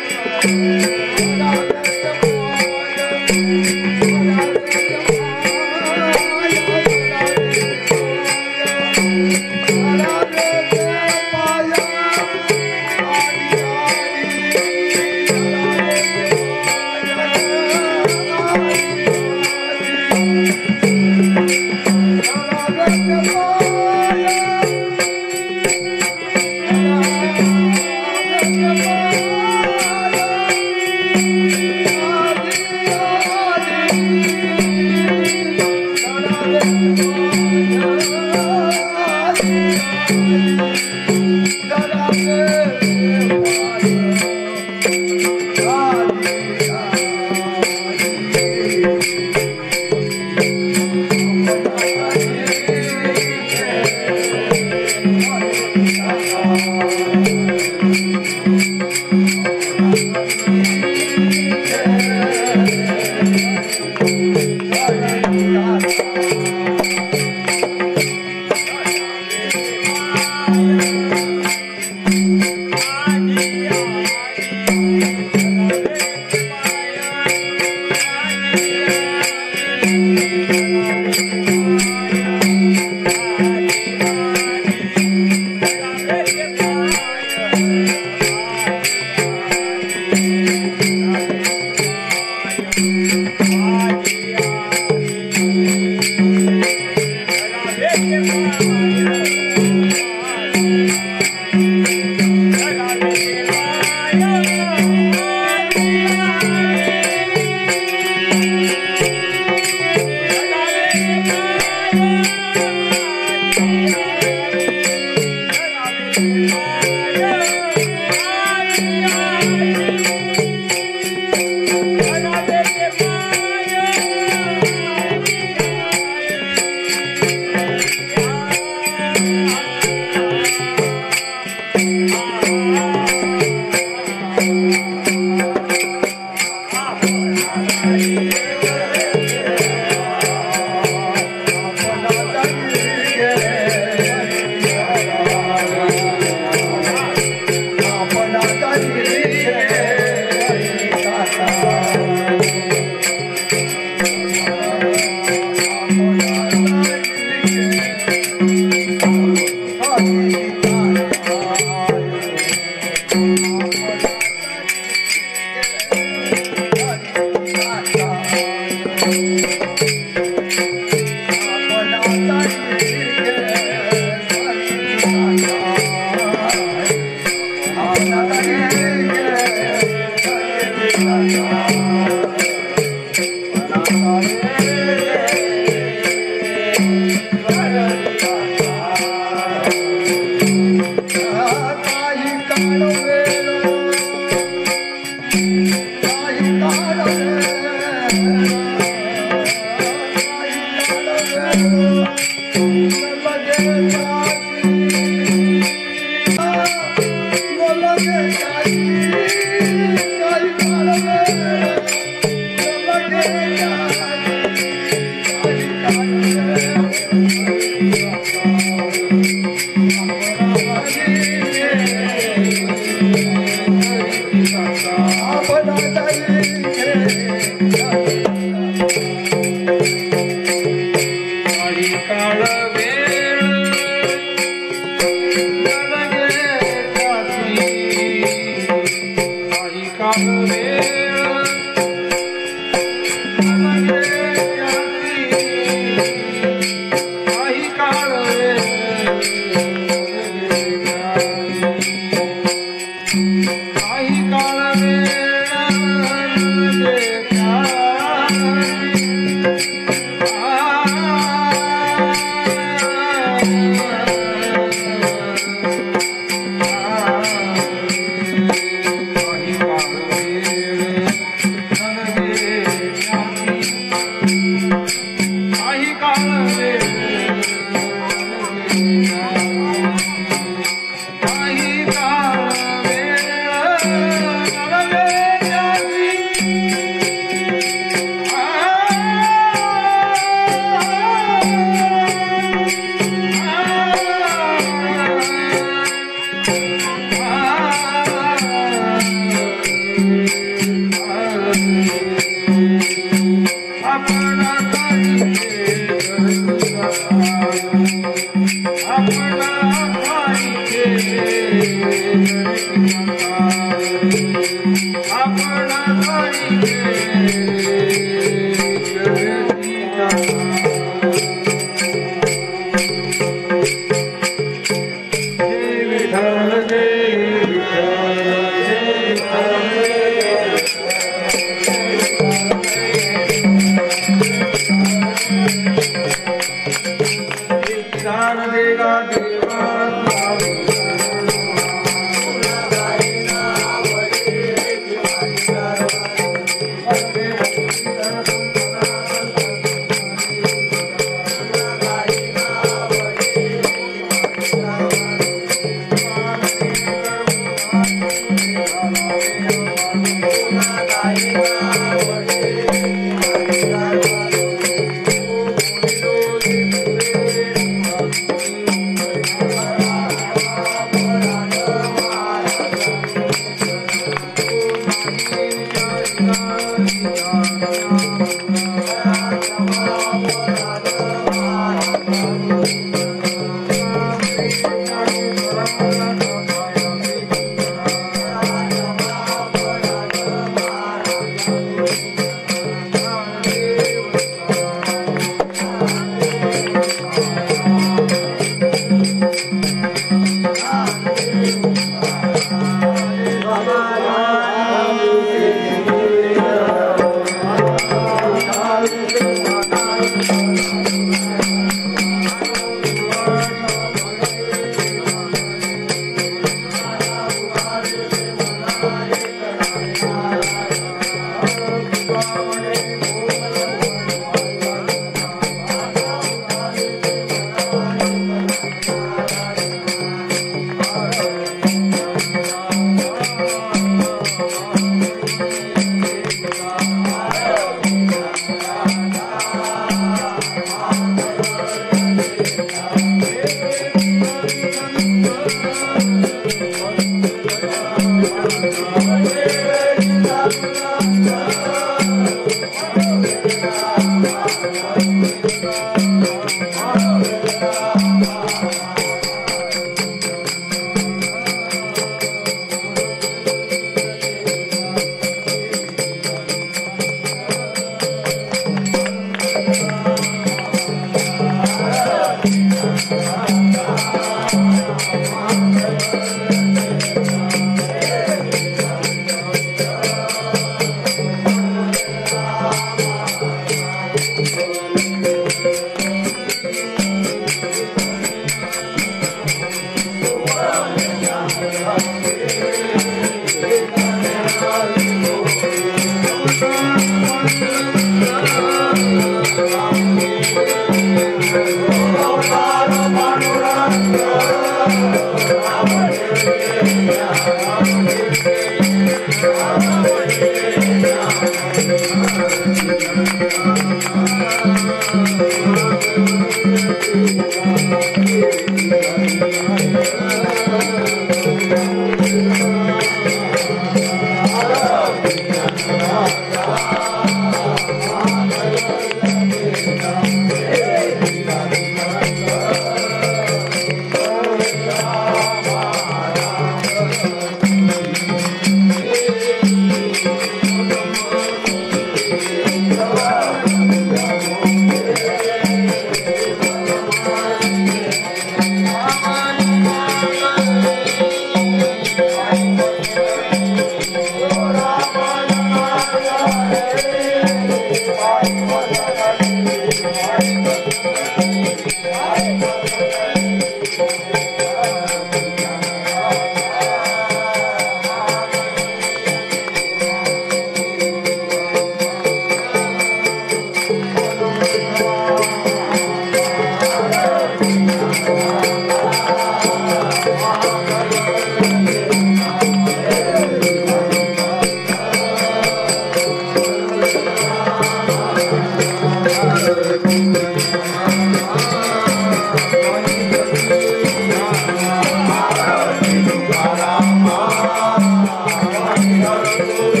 Thank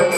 you.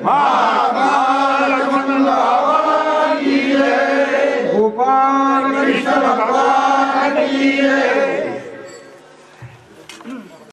मा